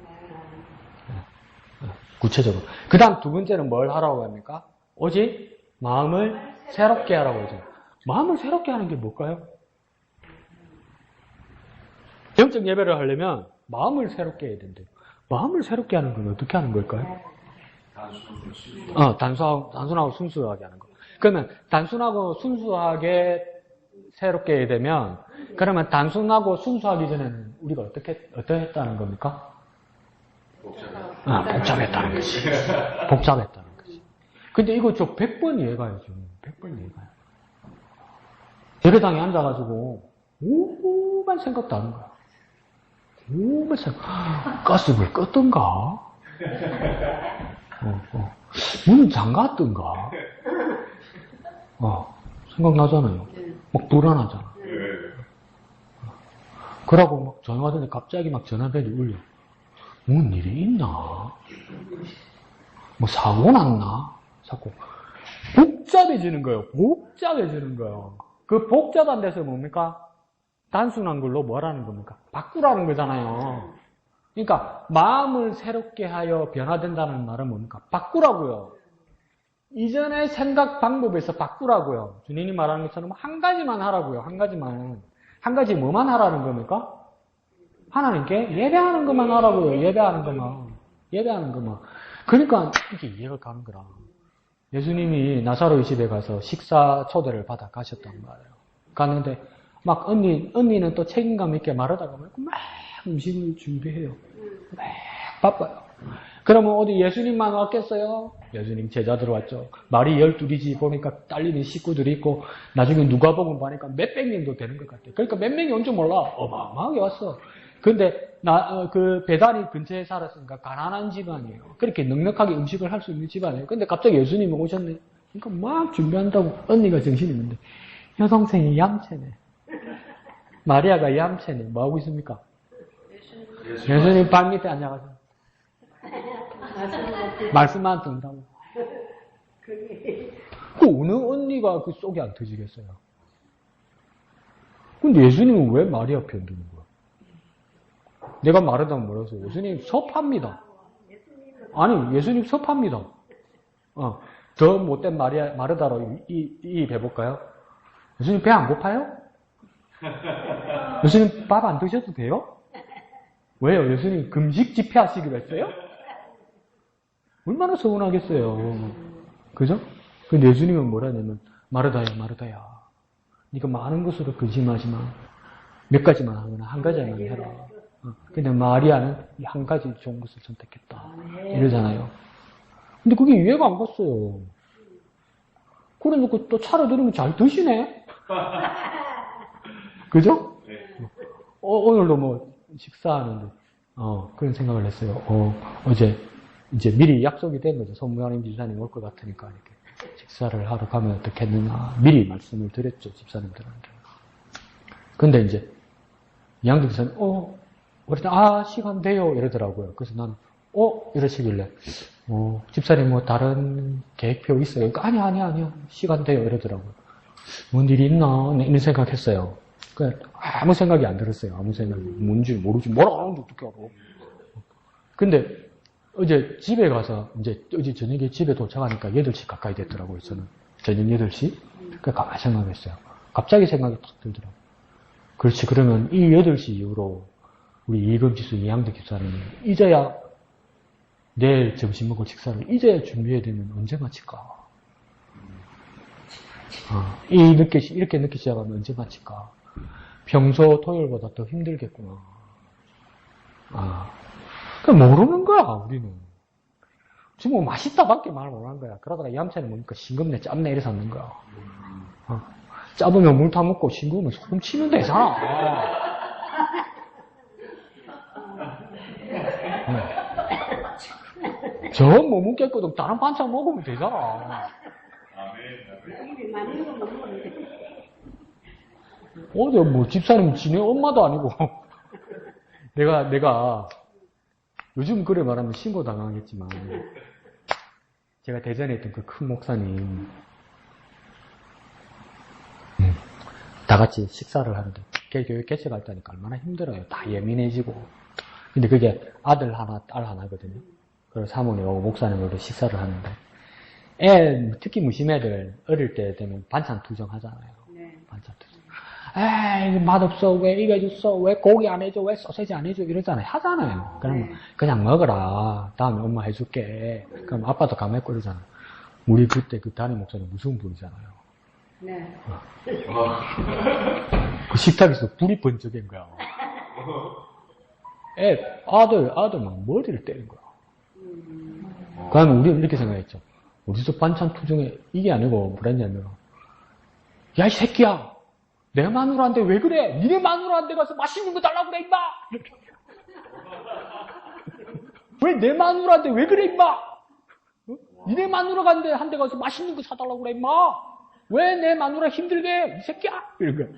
Speaker 1: 구체적으로. 그 다음 두 번째는 뭘 하라고 합니까? 오직 마음을 새롭게 하라고 하죠. 마음을 새롭게 하는 게 뭘까요? 영적 예배를 하려면 마음을 새롭게 해야 된대요. 마음을 새롭게 하는 건 어떻게 하는 걸까요? 단순하고 순수하게 하는 거. 그러면 단순하고 순수하게 새롭게 해야 되면, 그러면 단순하고 순수하기 전에는 우리가 어떻게 했다는 겁니까? 복잡했다는 거지. 복잡했다는 거지. 근데 이거 저 100번 이해가요, 지금. 100번 이해가요. 예배당에 앉아가지고, 오만 생각도 하는 거야. 오만 생각. 가스불 껐던가? 문은 잠갔던가? 생각나잖아요. 막 불안하잖아. 그러고 막 전화하더니 갑자기 막 전화벨이 울려. 뭔 일이 있나? 뭐 사고 났나? 자꾸 복잡해지는 거예요. 복잡해지는 거예요. 그 복잡한 데서 뭡니까? 단순한 걸로 뭐라는 겁니까? 바꾸라는 거잖아요. 그러니까 마음을 새롭게 하여 변화된다는 말은 뭡니까? 바꾸라고요. 이전의 생각 방법에서 바꾸라고요. 주님이 말하는 것처럼 한 가지만 하라고요. 한 가지만. 한 가지 뭐만 하라는 겁니까? 하나님께 예배하는 것만 하라고요. 예배하는 것만. 예배하는 것만. 그러니까 이게 이해가 가는 거라. 예수님이 나사로의 집에 가서 식사 초대를 받아 가셨단 말이에요. 갔는데 막 언니는 또 책임감 있게 말하다가 막 음식을 준비해요. 막 바빠요. 그러면 어디 예수님만 왔겠어요? 예수님 제자들 왔죠. 말이 12이지 보니까 딸리는 식구들이 있고 나중에 누가복음 보니까 몇백 명도 되는 것 같아요. 그러니까 몇 명이 온 줄 몰라. 어마어마하게 왔어. 근데 그 베다니 근처에 살았으니까 가난한 집안이에요. 그렇게 넉넉하게 음식을 할 수 있는 집안이에요. 근데 갑자기 예수님이 오셨네. 그러니까 막 준비한다고 언니가 정신이 있는데 여동생이 얌체네. 마리아가 얌체네. 뭐 하고 있습니까? 예수님 발 밑에 앉아가지고 말씀만 듣는다고. 그 어느 언니가 그 속이 안 터지겠어요? 근데 예수님은 왜 마리아 편 드는 거야? 내가 말하자면 뭐라서 예수님 섭합니다. 아니 예수님 섭합니다. 더 못된 마르다로 이입 해볼까요? 예수님 배 안 고파요? 예수님 밥 안 드셔도 돼요? 왜요? 예수님 금식 집회하시기로 했어요? 얼마나 서운하겠어요. 그죠? 근데 예수님은 뭐라 하냐면, 마르다야, 마르다야. 네가 많은 것으로 근심하지 마. 몇 가지만 하거나 한 가지만 해라. 근데 마리아는 이 한 가지 좋은 것을 선택했다. 이러잖아요. 근데 그게 이해가 안 갔어요. 그래 놓고 또 차려드리면 잘 드시네? 그죠? 오늘도 뭐 식사하는데, 그런 생각을 했어요. 어제 이제 미리 약속이 된 거죠. 손무하님 집사님 올 것 같으니까 이렇게 식사를 하러 가면 어떻겠느냐. 미리 말씀을 드렸죠. 집사님들한테. 근데 이제 양득 집사님, 그랬더니, 시간 돼요. 이러더라고요. 그래서 난, 이러시길래, 집사님 뭐 다른 계획표 있어요? 아니야. 시간 돼요. 이러더라고요. 뭔 일이 있나? 이런 생각했어요. 아무 생각이 안 들었어요. 아무 생각이. 뭔지 모르지. 뭐라 하는지 어떻게 알아. 근데, 어제 집에 가서, 어제 저녁에 집에 도착하니까 8시 가까이 됐더라고요. 저는. 저녁 8시? 가만히 생각했어요. 갑자기 생각이 탁 들더라고요. 그렇지. 그러면 이 8시 이후로 우리 이금지수 이양득 집사님이 이제야 내일 점심 먹을 식사를 이제야 준비해야 되면 언제 마칠까? 이렇게 늦게 시작하면 언제 마칠까? 평소 토요일보다 더 힘들겠구나. 모르는 거야, 우리는. 지금 뭐 맛있다밖에 말 못한 거야. 그러다가 얌새는 뭡니까? 싱겁네, 짭네, 이래서 하는 거야. 짜보면 물 타 먹고 싱거우면 소금 치면 되잖아. 저 못 먹겠거든. 다른 반찬 먹으면 되잖아. 어제 뭐 집사님 지네 엄마도 아니고 내가 요즘 그래 말하면 신고 당하겠지만 제가 대전에 있던 그 큰 목사님 다 같이 식사를 하는데 교회 개척할 때니까 얼마나 힘들어요. 다 예민해지고. 근데 그게 아들 하나, 딸 하나거든요. 그래서 사모님 오고 목사님으로 식사를 하는데 특히 무심애들 어릴 때 되면 반찬 투정하잖아요. 네. 반찬 투정. 에이 맛없어. 왜 이거 해줬어? 왜 고기 안 해줘? 왜 소세지 안 해줘? 이러잖아요. 하잖아요. 그러면 그냥 먹어라. 다음에 엄마 해줄게. 그럼 아빠도 가만히 있고 이러잖아요. 우리 그때 그 담임 목사님 무서운 분이잖아요. 네. 그 식탁에서 불이 번쩍인 거야. 아들 막 머리를 때린 거야. 그러면 우리는 이렇게 생각했죠. 어디서 반찬 투정해? 이게 아니고 뭐랬냐면, 야, 이 새끼야! 내 마누라한테 왜 그래? 니네 마누라한테 가서 맛있는 거 달라고 그래, 임마! 왜 내 마누라한테 왜 그래, 임마! 니네 마누라한테 가서 맛있는 거 사달라고 그래, 임마! 왜 내 마누라 힘들게 해? 이 새끼야! 이런 거야.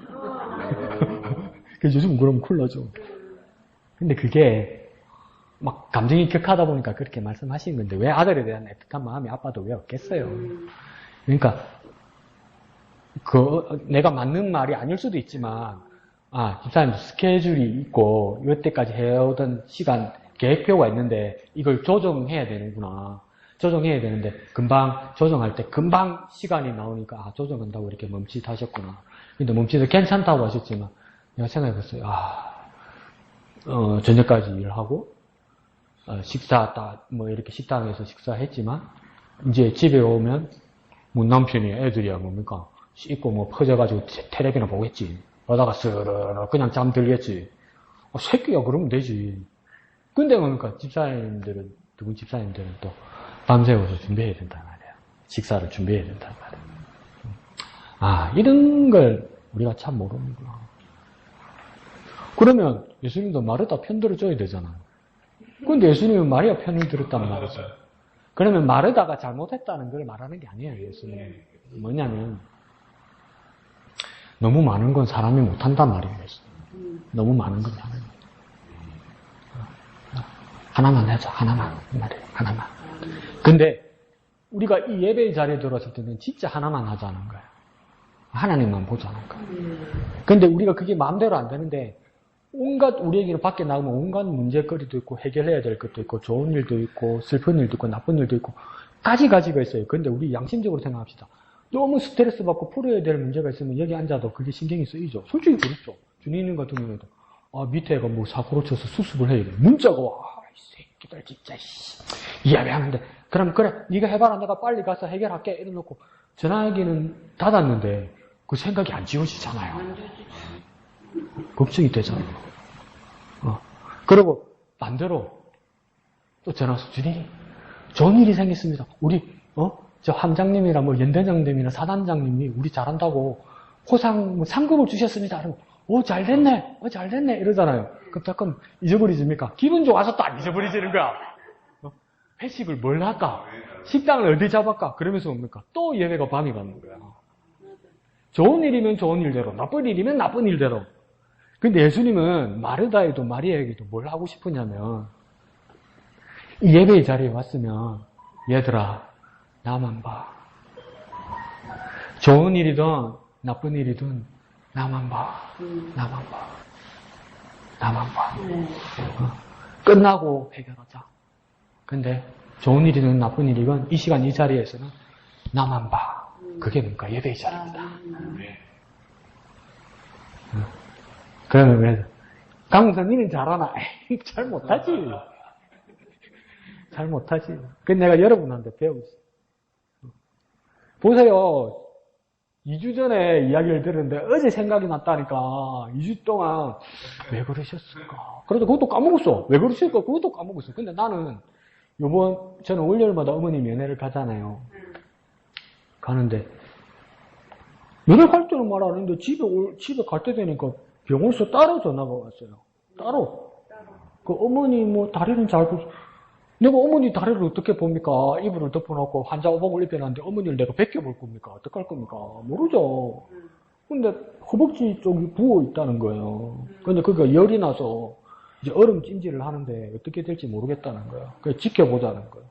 Speaker 1: 그래서 요즘 그러면 큰일 나죠. 근데 그게, 막 감정이 격하다 보니까 그렇게 말씀하시는 건데 왜 아들에 대한 애틋한 마음이 아빠도 왜 없겠어요. 그러니까 내가 맞는 말이 아닐 수도 있지만 집사님 스케줄이 있고 이때까지 해오던 시간 계획표가 있는데 이걸 조정해야 되는구나. 조정해야 되는데 금방 조정할 때 금방 시간이 나오니까 조정한다고 이렇게 멈칫하셨구나. 근데 멈칫도 괜찮다고 하셨지만 내가 생각해봤어요. 저녁까지 일하고 이렇게 식당에서 식사했지만, 이제 집에 오면, 남편이 애들이야, 뭡니까? 씻고 퍼져가지고 텔레비나 보겠지. 그러다가 스르르 그냥 잠들겠지. 새끼야, 그러면 되지. 근데 뭡니까? 두 분 집사님들은 또 밤새워서 준비해야 된단 말이야. 식사를 준비해야 된단 말이야. 이런 걸 우리가 참 모르는구나. 그러면 예수님도 마르다 편들어줘야 되잖아요. 근데 예수님은 마리아 편을 들었단 말이죠. 그러면 마르다가 잘못했다는 걸 말하는 게 아니에요, 예수님은. 뭐냐면, 너무 많은 건 사람이 못한단 말이에요, 예수님. 너무 많은 건 사람이. 하나만 하자, 하나만. 말이에요, 하나만. 근데, 우리가 이 예배의 자리에 들어왔을 때는 진짜 하나만 하자는 거예요. 하나님만 보자는 거예요. 근데 우리가 그게 마음대로 안 되는데, 우리에게는 밖에 나오면 온갖 문제거리도 있고, 해결해야 될 것도 있고, 좋은 일도 있고, 슬픈 일도 있고, 나쁜 일도 있고, 가지가지가 있어요. 근데 우리 양심적으로 생각합시다. 너무 스트레스 받고 풀어야 될 문제가 있으면 여기 앉아도 그게 신경이 쓰이죠. 솔직히 그렇죠. 주님님 같은 경우에도, 밑에 애가 사고로 쳐서 수습을 해야 돼. 문자가 와, 이 새끼들 진짜, 예배하는데, 그럼 그래, 네가 해봐라. 내가 빨리 가서 해결할게. 이래놓고 전화기는 닫았는데 그 생각이 안 지워지잖아요. 걱정이 되잖아요. 그리고 반대로 또 전화 와서 주님, 좋은 일이 생겼습니다. 우리 저 함장님이나 뭐 연대장님이나 사단장님이 우리 잘한다고 호상 상금을 주셨습니다. 그러면 잘 됐네. 잘 됐네. 이러잖아요. 그럼 잠깐 잊어버리십니까? 기분 좋아서 또 안 잊어버리시는 거야. 회식을 뭘 할까? 식당을 어디 잡을까? 그러면서 뭡니까? 또 예배가 밤이 가는 거야. 좋은 일이면 좋은 일대로, 나쁜 일이면 나쁜 일대로. 근데 예수님은 마르다에도 마리아에게도 뭘 하고 싶으냐면, 이 예배의 자리에 왔으면, 얘들아, 나만 봐. 좋은 일이든 나쁜 일이든 나만 봐. 나만 봐. 나만 봐. 끝나고 해결하자. 근데 좋은 일이든 나쁜 일이건 이 시간 이 자리에서는 나만 봐. 그게 뭔가 예배의 자리입니다. 그러면 왜 강선이는 잘하나? 잘 못하지. 잘 못하지. 그 내가 여러분한테 배우고 있어. 보세요. 2주 전에 이야기를 들었는데 어제 생각이 났다니까. 2주 동안 왜 그러셨을까? 그래도 그것도 까먹었어. 왜 그러실까? 그것도 까먹었어. 근데 나는 저는 월요일마다 어머님 연애를 가잖아요. 가는데 연애 갈 때는 말 안 했는데 집에 갈 때 되니까 병원에서 따로 전화가 왔어요. 따로. 그 어머니 뭐 다리는 잘 내가 어머니 다리를 어떻게 봅니까? 이불을 덮어놓고 환자 오복을 입혀놨는데 어머니를 내가 벗겨볼 겁니까? 어떡할 겁니까? 모르죠. 근데 허벅지 쪽이 부어 있다는 거예요. 근데 그게 열이 나서 이제 얼음 찜질을 하는데 어떻게 될지 모르겠다는 거예요. 그래서 지켜보자는 거예요.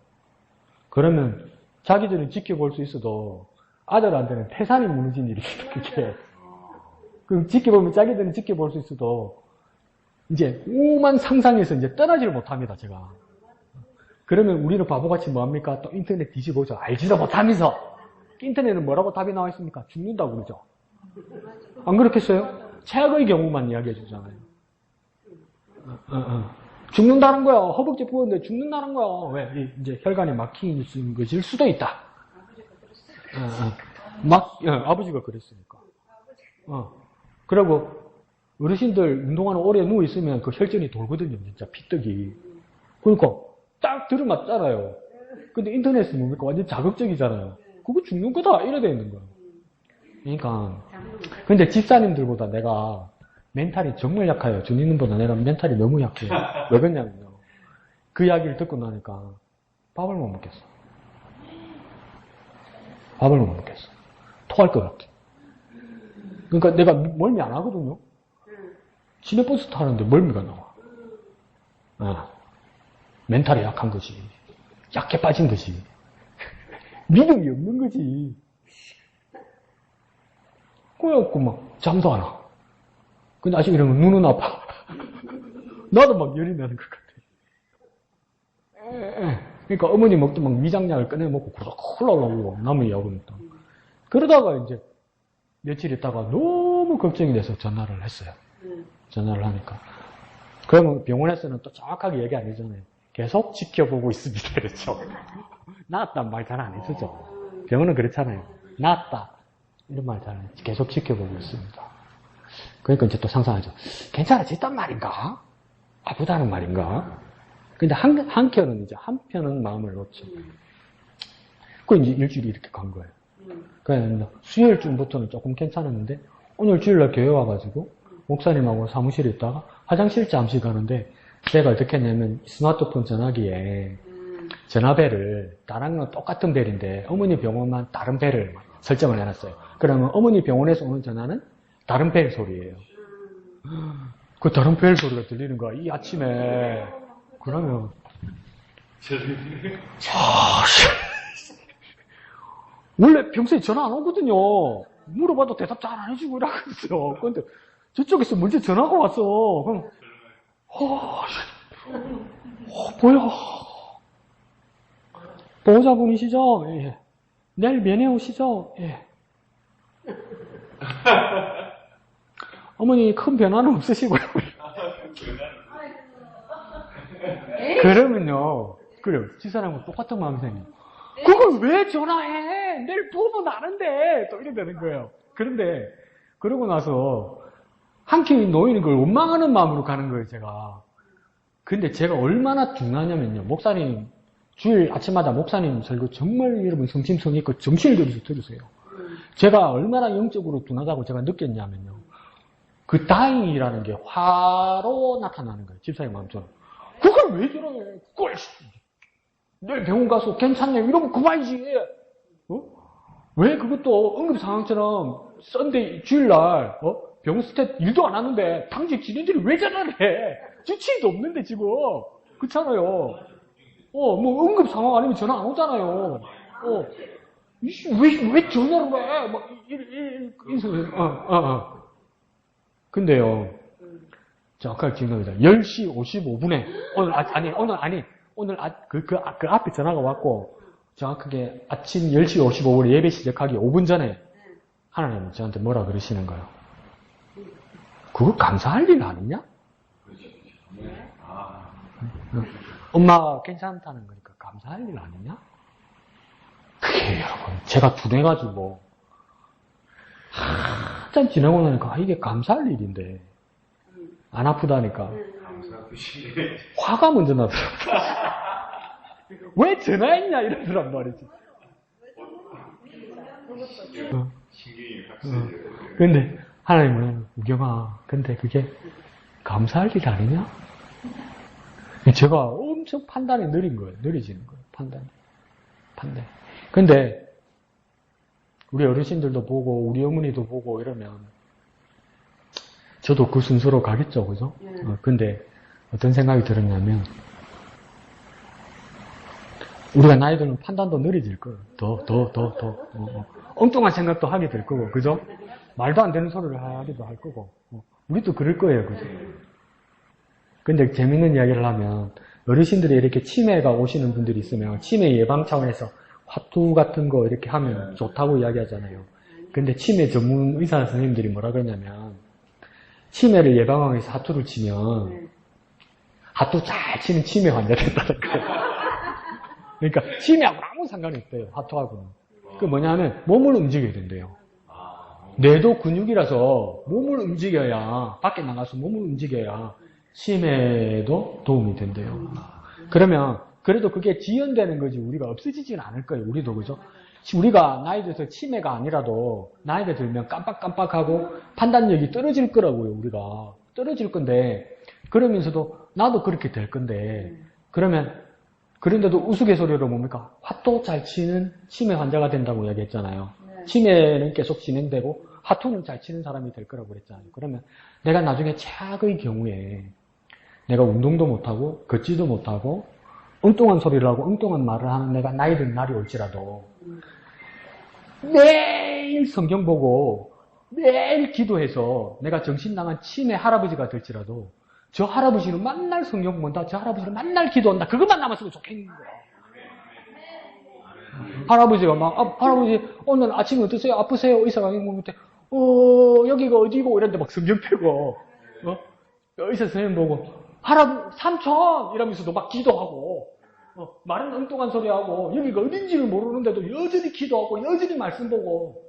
Speaker 1: 그러면 자기들은 지켜볼 수 있어도 아들한테는 태산이 무너진 일이 그게. 그럼 지켜보면 자기들은 지켜볼 수 있어도 이제 오만 상상해서 이제 떠나지를 못합니다, 제가. 그러면 우리는 바보같이 뭐합니까? 또 인터넷 뒤집어서 알지도 못하면서 인터넷은 뭐라고 답이 나와 있습니까? 죽는다고 그러죠. 안 그렇겠어요? 최악의 경우만 이야기해 주잖아요. 죽는다는 거야. 허벅지 부었는데 죽는다는 거야. 왜? 이제 혈관이 막힌 것일 수도 있다. 아버지가 그랬으니까. 그리고 어르신들 운동하는 오래 누워 있으면 그 혈전이 돌거든요. 진짜 피떡이. 그러니까 딱 들어맞잖아요. 근데 인터넷은 뭡니까? 완전 자극적이잖아요. 그거 죽는 거다. 이래 돼 있는 거예요. 그러니까. 근데 집사님들보다 내가 멘탈이 정말 약해요. 주님보다 내가 멘탈이 너무 약해요. 왜 그러냐면요. 그 이야기를 듣고 나니까 밥을 못 먹겠어. 밥을 못 먹겠어. 토할 것 같아. 그러니까 내가 멀미 안 하거든요. 시내버스 타는데 멀미가 나와. 멘탈이 약한 거지. 약해 빠진 거지. 믿음이 없는 거지. 그래갖고 막 잠도 안 와. 근데 아직 이러면 눈은 아파. 나도 막 열이 나는 것 같아. 그러니까 어머니 먹도 막 위장약을 꺼내 먹고 콜라 올라오고 남은 이야기는 또. 그러다가 이제 며칠 있다가 너무 걱정이 돼서 전화를 했어요. 전화를 하니까. 그러면 병원에서는 또 정확하게 얘기 안 해주잖아요. 계속 지켜보고 있습니다. 그렇죠. 나았단 말 잘 안 해주죠. 병원은 그렇잖아요. 나았다. 이런 말 잘 안 해주죠. 계속 지켜보고 있습니다. 그러니까 이제 또 상상하죠. 괜찮아졌단 말인가? 아프다는 말인가? 근데 한편은 이제 한편은 마음을 놓죠. 그 이제 일주일이 이렇게 간 거예요. 그래서 수요일쯤부터는 조금 괜찮았는데 오늘 주일날 교회 와가지고 목사님하고 사무실에 있다가 화장실 잠시 가는데 제가 어떻게 했냐면 스마트폰 전화기에 전화벨을 다른 건 똑같은 벨인데 어머니 병원만 다른 벨을 설정을 해놨어요. 그러면 어머니 병원에서 오는 전화는 다른 벨 소리예요. 그 다른 벨 소리가 들리는 거야. 이 아침에. 그러면 원래 평소에 전화 안 오거든요. 물어봐도 대답 잘 안 해주고 이러거든요. 그런데 저쪽에서 먼저 전화가 왔어. 그럼 뭐야? 보호자분이시죠? 예. 내일 면회 오시죠? 예. 어머니 큰 변화는 없으시고요. 그러면요. 그래요. 집사람하고 똑같은 마음이 생겨요. 그걸 왜 전화해? 내일 부부 나는데! 또 이래 되는 거예요. 그런데, 그러고 나서, 한끼 놓이는 걸 원망하는 마음으로 가는 거예요, 제가. 근데 제가 얼마나 둔하냐면요. 목사님, 주일 아침마다 목사님 설교 정말 여러분 성심성의껏 정신을 들여서 들으세요. 제가 얼마나 영적으로 둔하다고 제가 느꼈냐면요. 그 다행이라는 게 화로 나타나는 거예요. 집사님 마음처럼. 그걸 왜 저러해? 그걸 내일 병원 가서 괜찮네 이러면 그만이지. 왜 그것도 응급 상황처럼 썬데이 주일날 병원 스텝 일도 안 하는데 당직 지네들이 왜 전화를 해? 지치도 없는데 지금 그렇잖아요. 뭐 응급 상황 아니면 전화 안 오잖아요. 왜 전화를 해? 막 근데요. 정확하게 기억납니다. 10시 55분에 오늘 그 앞에 전화가 왔고 정확하게 아침 10시 55분에 예배 시작하기 5분 전에 하나님은 저한테 뭐라 그러시는 거예요? 그거 감사할 일 아니냐? 엄마가 괜찮다는 거니까 감사할 일 아니냐? 그게 여러분 제가 둔해가지고 한참 지나고 나니까 이게 감사할 일인데 안 아프다니까 화가 먼저 나더라고요. 왜 전화했냐 이러더란 말이지. 근데 하나님은 우경아 근데 그게 감사할 일 아니냐? 제가 엄청 판단이 느린 거예요. 느려지는 거예요. 판단. 근데 우리 어르신들도 보고 우리 어머니도 보고 이러면 저도 그 순서로 가겠죠. 그죠? 근데 어떤 생각이 들었냐면 우리가 나이 들면 판단도 느려질 거예요. 더. 엉뚱한 생각도 하게 될 거고. 그죠? 말도 안 되는 소리를 하기도 할 거고. 우리도 그럴 거예요. 그죠? 근데 재밌는 이야기를 하면 어르신들이 이렇게 치매가 오시는 분들이 있으면 치매 예방 차원에서 화투 같은 거 이렇게 하면 좋다고 이야기하잖아요. 근데 치매 전문 의사 선생님들이 뭐라 그러냐면 치매를 예방하기 위해서 화투를 치면 화투 잘 치는 치매 환자 된다는 거예요. 그러니까 치매하고 아무 상관이 없대요. 화투하고는. 그 뭐냐면 몸을 움직여야 된대요. 뇌도 근육이라서 몸을 움직여야 밖에 나가서 몸을 움직여야 치매도 도움이 된대요. 그러면 그래도 그게 지연되는 거지 우리가 없어지지는 않을 거예요. 우리도 그죠? 우리가 나이 들어서 치매가 아니라도 나이가 들면 깜빡깜빡하고 판단력이 떨어질 거라고요. 우리가 떨어질 건데 그러면서도 나도 그렇게 될 건데 그러면 그런데도 우스갯소리로 뭡니까? 화투 잘 치는 치매 환자가 된다고 이야기했잖아요. 치매는 계속 진행되고 화투는 잘 치는 사람이 될 거라고 그랬잖아요. 그러면 내가 나중에 최악의 경우에 내가 운동도 못하고 걷지도 못하고 엉뚱한 소리를 하고 엉뚱한 말을 하는 내가 나이 든 날이 올지라도 매일 성경 보고 매일 기도해서 내가 정신 나간 치매 할아버지가 될지라도 저 할아버지는 맨날 성경 본다. 저 할아버지는 맨날 기도한다. 그것만 남았으면 좋겠는 거야. 할아버지가 할아버지 오늘 아침에 어떠세요? 아프세요? 의사가 물때 여기가 어디고 이런데 막 성경 펴고 의사 선생님 보고 삼촌! 이러면서도 막 기도하고, 말은 엉뚱한 소리 하고, 여기가 어딘지를 모르는데도 여전히 기도하고, 여전히 말씀 보고,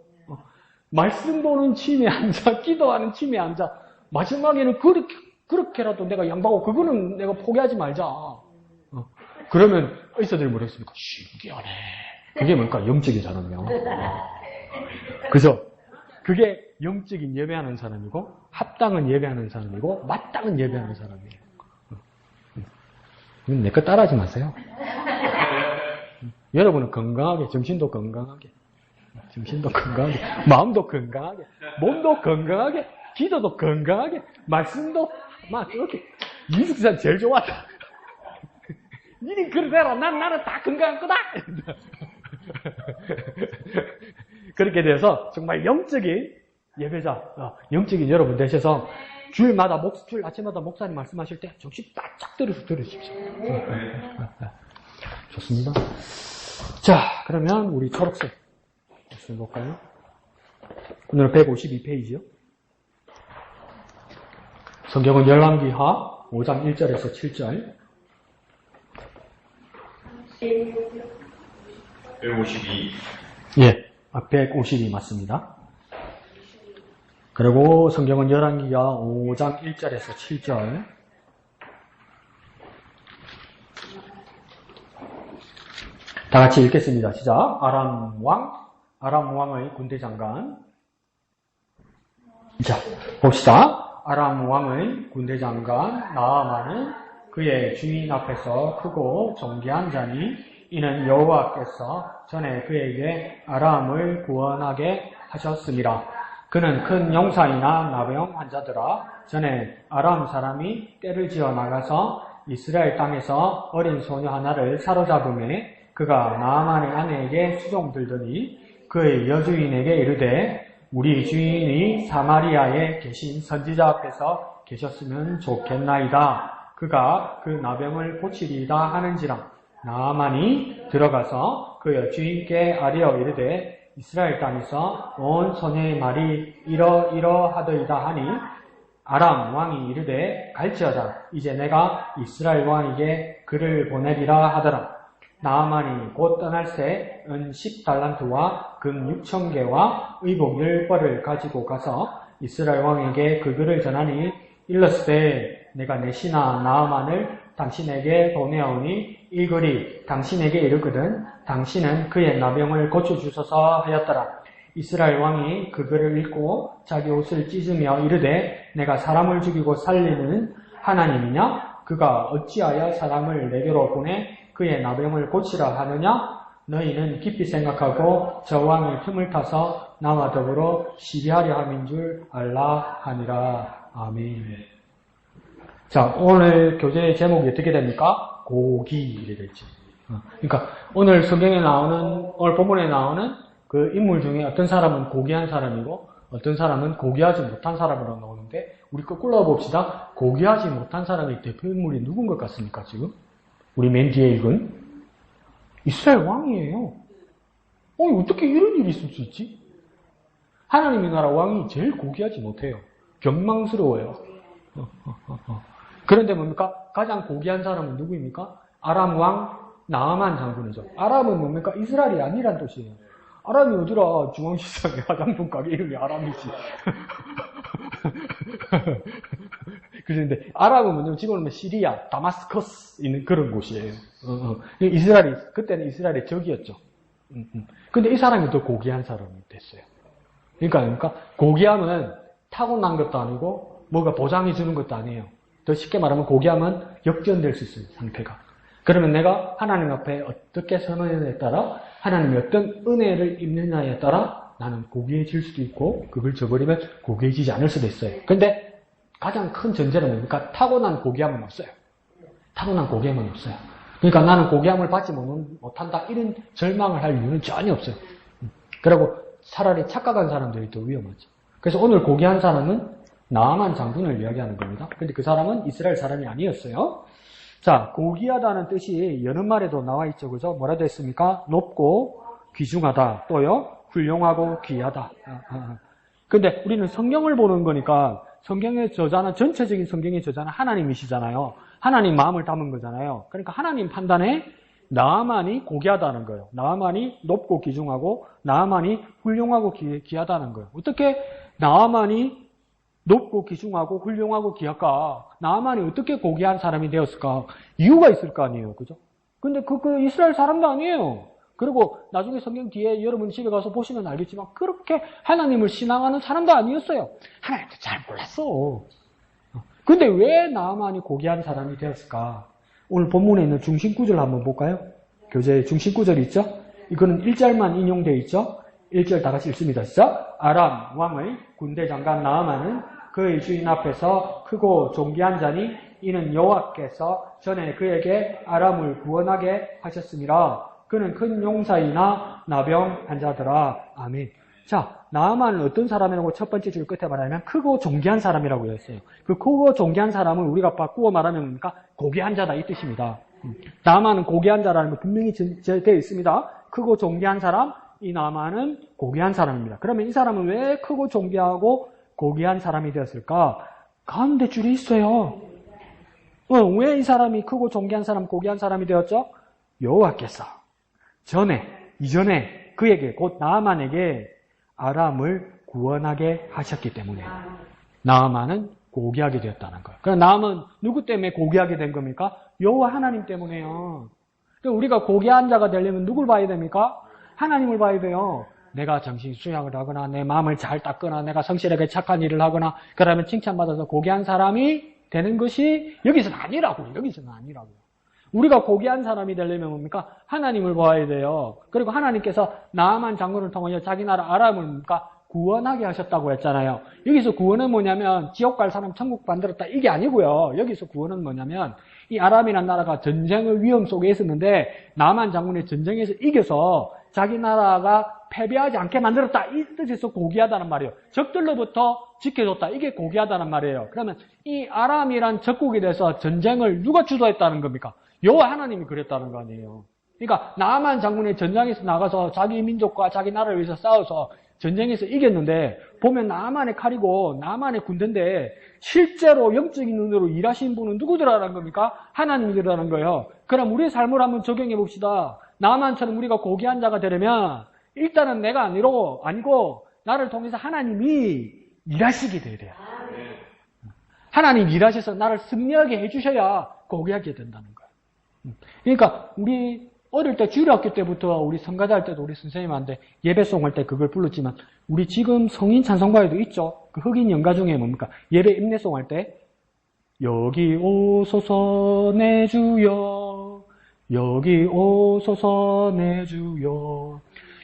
Speaker 1: 말씀 보는 치매 환자, 기도하는 치매 환자, 마지막에는 그렇게라도 내가 양보하고, 그거는 내가 포기하지 말자. 그러면 의사들이 뭐라 했습니까? 신기하네. 그게 뭘까? 영적인 사람이요. 그죠? 그게 영적인 예배하는 사람이고, 합당은 예배하는 사람이고, 마땅은 예배하는 사람이에요. 내 거 따라하지 마세요. 여러분은 건강하게, 정신도 건강하게, 마음도 건강하게, 몸도 건강하게, 기도도 건강하게, 말씀도 막 이렇게 이숙산 제일 좋아한다. 니는 그러대라. 나는 다 건강한 거다. 그렇게 돼서 정말 영적인 예배자, 영적인 여러분 되셔서 주일 아침마다 목사님 말씀하실 때 정신 바짝 들으십시오. 좋습니다. 자, 그러면 우리 초록색 말씀 볼까요? 오늘은 152페이지요. 성경은 열왕기하 5장 1절에서 7절.
Speaker 2: 152.
Speaker 1: 예, 152 맞습니다. 그리고 성경은 열왕기가 5장 1절에서 7절. 다 같이 읽겠습니다. 시작. 아람 왕의 군대 장관. 자, 봅시다. 아람 왕의 군대 장관 나아만은 그의 주인 앞에서 크고 존귀한 자니 이는 여호와께서 전에 그에게 아람을 구원하게 하셨습니다. 그는 큰 용사이나 나병 환자들아 전에 아람 사람이 떼를 지어 나가서 이스라엘 땅에서 어린 소녀 하나를 사로잡음에 그가 나아만의 아내에게 수종들더니 그의 여주인에게 이르되 우리 주인이 사마리아에 계신 선지자 앞에서 계셨으면 좋겠나이다. 그가 그 나병을 고치리이다 하는지라. 나아만이 들어가서 그 여주인께 아뢰어 이르되 이스라엘 땅에서 온 소녀의 말이 이러하더이다 하니 아람 왕이 이르되 갈지어다. 이제 내가 이스라엘 왕에게 그를 보내리라 하더라. 나아만이 곧 떠날 새 은 10달란트와 금 6,000개와 의복 10벌을 가지고 가서 이스라엘 왕에게 그 글을 전하니 일렀으되 내가 내 신하 나아만을 당신에게 보내오니 이 글이 당신에게 이르거든 당신은 그의 나병을 고쳐주소서 하였더라. 이스라엘 왕이 그 글을 읽고 자기 옷을 찢으며 이르되 내가 사람을 죽이고 살리는 하나님이냐? 그가 어찌하여 사람을 내게로 보내 그의 나병을 고치라 하느냐? 너희는 깊이 생각하고 저 왕의 틈을 타서 나와 더불어 시비하려 함인 줄 알라 하니라. 아멘. 자, 오늘 교재의 제목이 어떻게 됩니까? 고기 이렇게 되죠. 그러니까 오늘 성경에 나오는, 오늘 본문에 나오는 그 인물 중에 어떤 사람은 고귀한 사람이고 어떤 사람은 고귀하지 못한 사람으로 나오는데 우리 거꾸로 봅시다. 고귀하지 못한 사람의 대표 인물이 누군 것 같습니까 지금? 우리 맨 뒤에 읽은 이스라엘 왕이에요. 어떻게 이런 일이 있을 수 있지? 하나님의 나라 왕이 제일 고귀하지 못해요. 경망스러워요. 그런데 뭡니까? 가장 고귀한 사람은 누구입니까? 아람 왕 나아만 장군이죠. 아람은 뭡니까? 이스라엘이 아니란 뜻이에요. 아람이 어디라 중앙시장에 화장품 가게 이름이 아람이지. 그런데 아람은 뭐냐면 지금은 시리아, 다마스커스 있는 그런 곳이에요. 이스라엘이 그때는 이스라엘의 적이었죠. 근데 이 사람이 더 고귀한 사람이 됐어요. 그러니까 고귀함은 타고난 것도 아니고 뭐가 보장해 주는 것도 아니에요. 더 쉽게 말하면 고귀함은 역전될 수 있어요. 상태가. 그러면 내가 하나님 앞에 어떻게 서느냐에 따라 하나님이 어떤 은혜를 입느냐에 따라 나는 고귀해질 수도 있고 그걸 저버리면 고귀해지지 않을 수도 있어요. 근데 가장 큰 전제는 뭡니까? 타고난 고귀함은 없어요. 타고난 고귀함은 없어요. 그러니까 나는 고귀함을 받지 못한다 이런 절망을 할 이유는 전혀 없어요. 그리고 차라리 착각한 사람들이 더 위험하죠. 그래서 오늘 고귀한 사람은 나아만 장군을 이야기하는 겁니다. 근데 그 사람은 이스라엘 사람이 아니었어요. 자, 고귀하다는 뜻이 여러 말에도 나와 있죠. 그죠? 뭐라 되어 있습니까? 높고 귀중하다. 또요? 훌륭하고 귀하다. 근데 우리는 성경을 보는 거니까 성경의 저자는 전체적인 성경의 저자는 하나님이시잖아요. 하나님 마음을 담은 거잖아요. 그러니까 하나님 판단에 나아만이 고귀하다는 거예요. 나아만이 높고 귀중하고 나아만이 훌륭하고 귀하다는 거예요. 어떻게 나아만이 높고 귀중하고 훌륭하고 귀할까? 나아만이 어떻게 고귀한 사람이 되었을까? 이유가 있을 거 아니에요. 그죠? 근데 그 이스라엘 사람도 아니에요. 그리고 나중에 성경 뒤에 여러분 집에 가서 보시면 알겠지만 그렇게 하나님을 신앙하는 사람도 아니었어요. 하나님도 잘 몰랐어. 근데 왜 나아만이 고귀한 사람이 되었을까? 오늘 본문에 있는 중심구절 한번 볼까요? 교재에 중심구절이 있죠? 이거는 1절만 인용되어 있죠? 1절 다 같이 읽습니다. 시작. 아람 왕의 군대 장관 나아만은 그의 주인 앞에서 크고 존귀한 자니 이는 여호와께서 전에 그에게 아람을 구원하게 하셨습니다. 그는 큰 용사이나 나병 환자더라. 아멘. 자, 나아만은 어떤 사람이라고 첫 번째 줄 끝에 말하면 크고 존귀한 사람이라고 했어요. 그 크고 존귀한 사람은 우리가 바꾸어 말하면 뭡니까? 고귀한 자다 이 뜻입니다. 나아만은 고귀한 자라는 거 분명히 되어 있습니다. 크고 존귀한 사람, 이 나아만은 고귀한 사람입니다. 그러면 이 사람은 왜 크고 존귀하고 고귀한 사람이 되었을까? 가운데 줄이 있어요. 왜 이 사람이 크고 존귀한 사람, 고귀한 사람이 되었죠?
Speaker 3: 여호와께서 이전에 그에게 곧 나아만에게 아람을 구원하게 하셨기 때문에 나아만은 고귀하게 되었다는 거예요. 그럼 나아만 누구 때문에 고귀하게 된 겁니까? 여호와 하나님 때문에요. 그러니까 우리가 고귀한 자가 되려면 누굴 봐야 됩니까? 하나님을 봐야 돼요. 내가 정신 수양을 하거나 내 마음을 잘 닦거나 내가 성실하게 착한 일을 하거나 그러면 칭찬받아서 고귀한 사람이 되는 것이 여기서는 아니라고요. 여기서는 아니라고요. 우리가 고귀한 사람이 되려면 뭡니까? 하나님을 봐야 돼요. 그리고 하나님께서 나아만 장군을 통하여 자기 나라 아람을 뭡니까? 구원하게 하셨다고 했잖아요. 여기서 구원은 뭐냐면 지옥 갈 사람 천국 만들었다 이게 아니고요. 여기서 구원은 뭐냐면 이 아람이라는 나라가 전쟁의 위험 속에 있었는데 나아만 장군의 전쟁에서 이겨서 자기 나라가 패배하지 않게 만들었다 이 뜻에서 고귀하다는 말이에요. 적들로부터 지켜줬다 이게 고귀하다는 말이에요. 그러면 이 아람이란 적국에 대해서 전쟁을 누가 주도했다는 겁니까? 여호와 하나님이 그랬다는 거 아니에요. 그러니까 나아만 장군의 전장에서 나가서 자기 민족과 자기 나라를 위해서 싸워서 전쟁에서 이겼는데 보면 나아만의 칼이고 나아만의 군대인데 실제로 영적인 눈으로 일하신 분은 누구더라는 겁니까? 하나님이더라는 거예요. 그럼 우리의 삶을 한번 적용해 봅시다. 나아만처럼 우리가 고귀한 자가 되려면 일단은 내가 아니고 나를 통해서 하나님이 일하시게 돼야 돼요. 하나님 일하셔서 나를 승리하게 해주셔야 고귀하게 된다는 거예요. 그러니까 우리 어릴 때 주일학교 때부터 우리 성가대 할 때도 우리 선생님한테 예배송 할 때 그걸 불렀지만 우리 지금 성인 찬송가에도 있죠. 그 흑인 연가 중에 뭡니까? 예배 임내송 할 때 여기 오소서 내 주여 여기 오소서 내 주여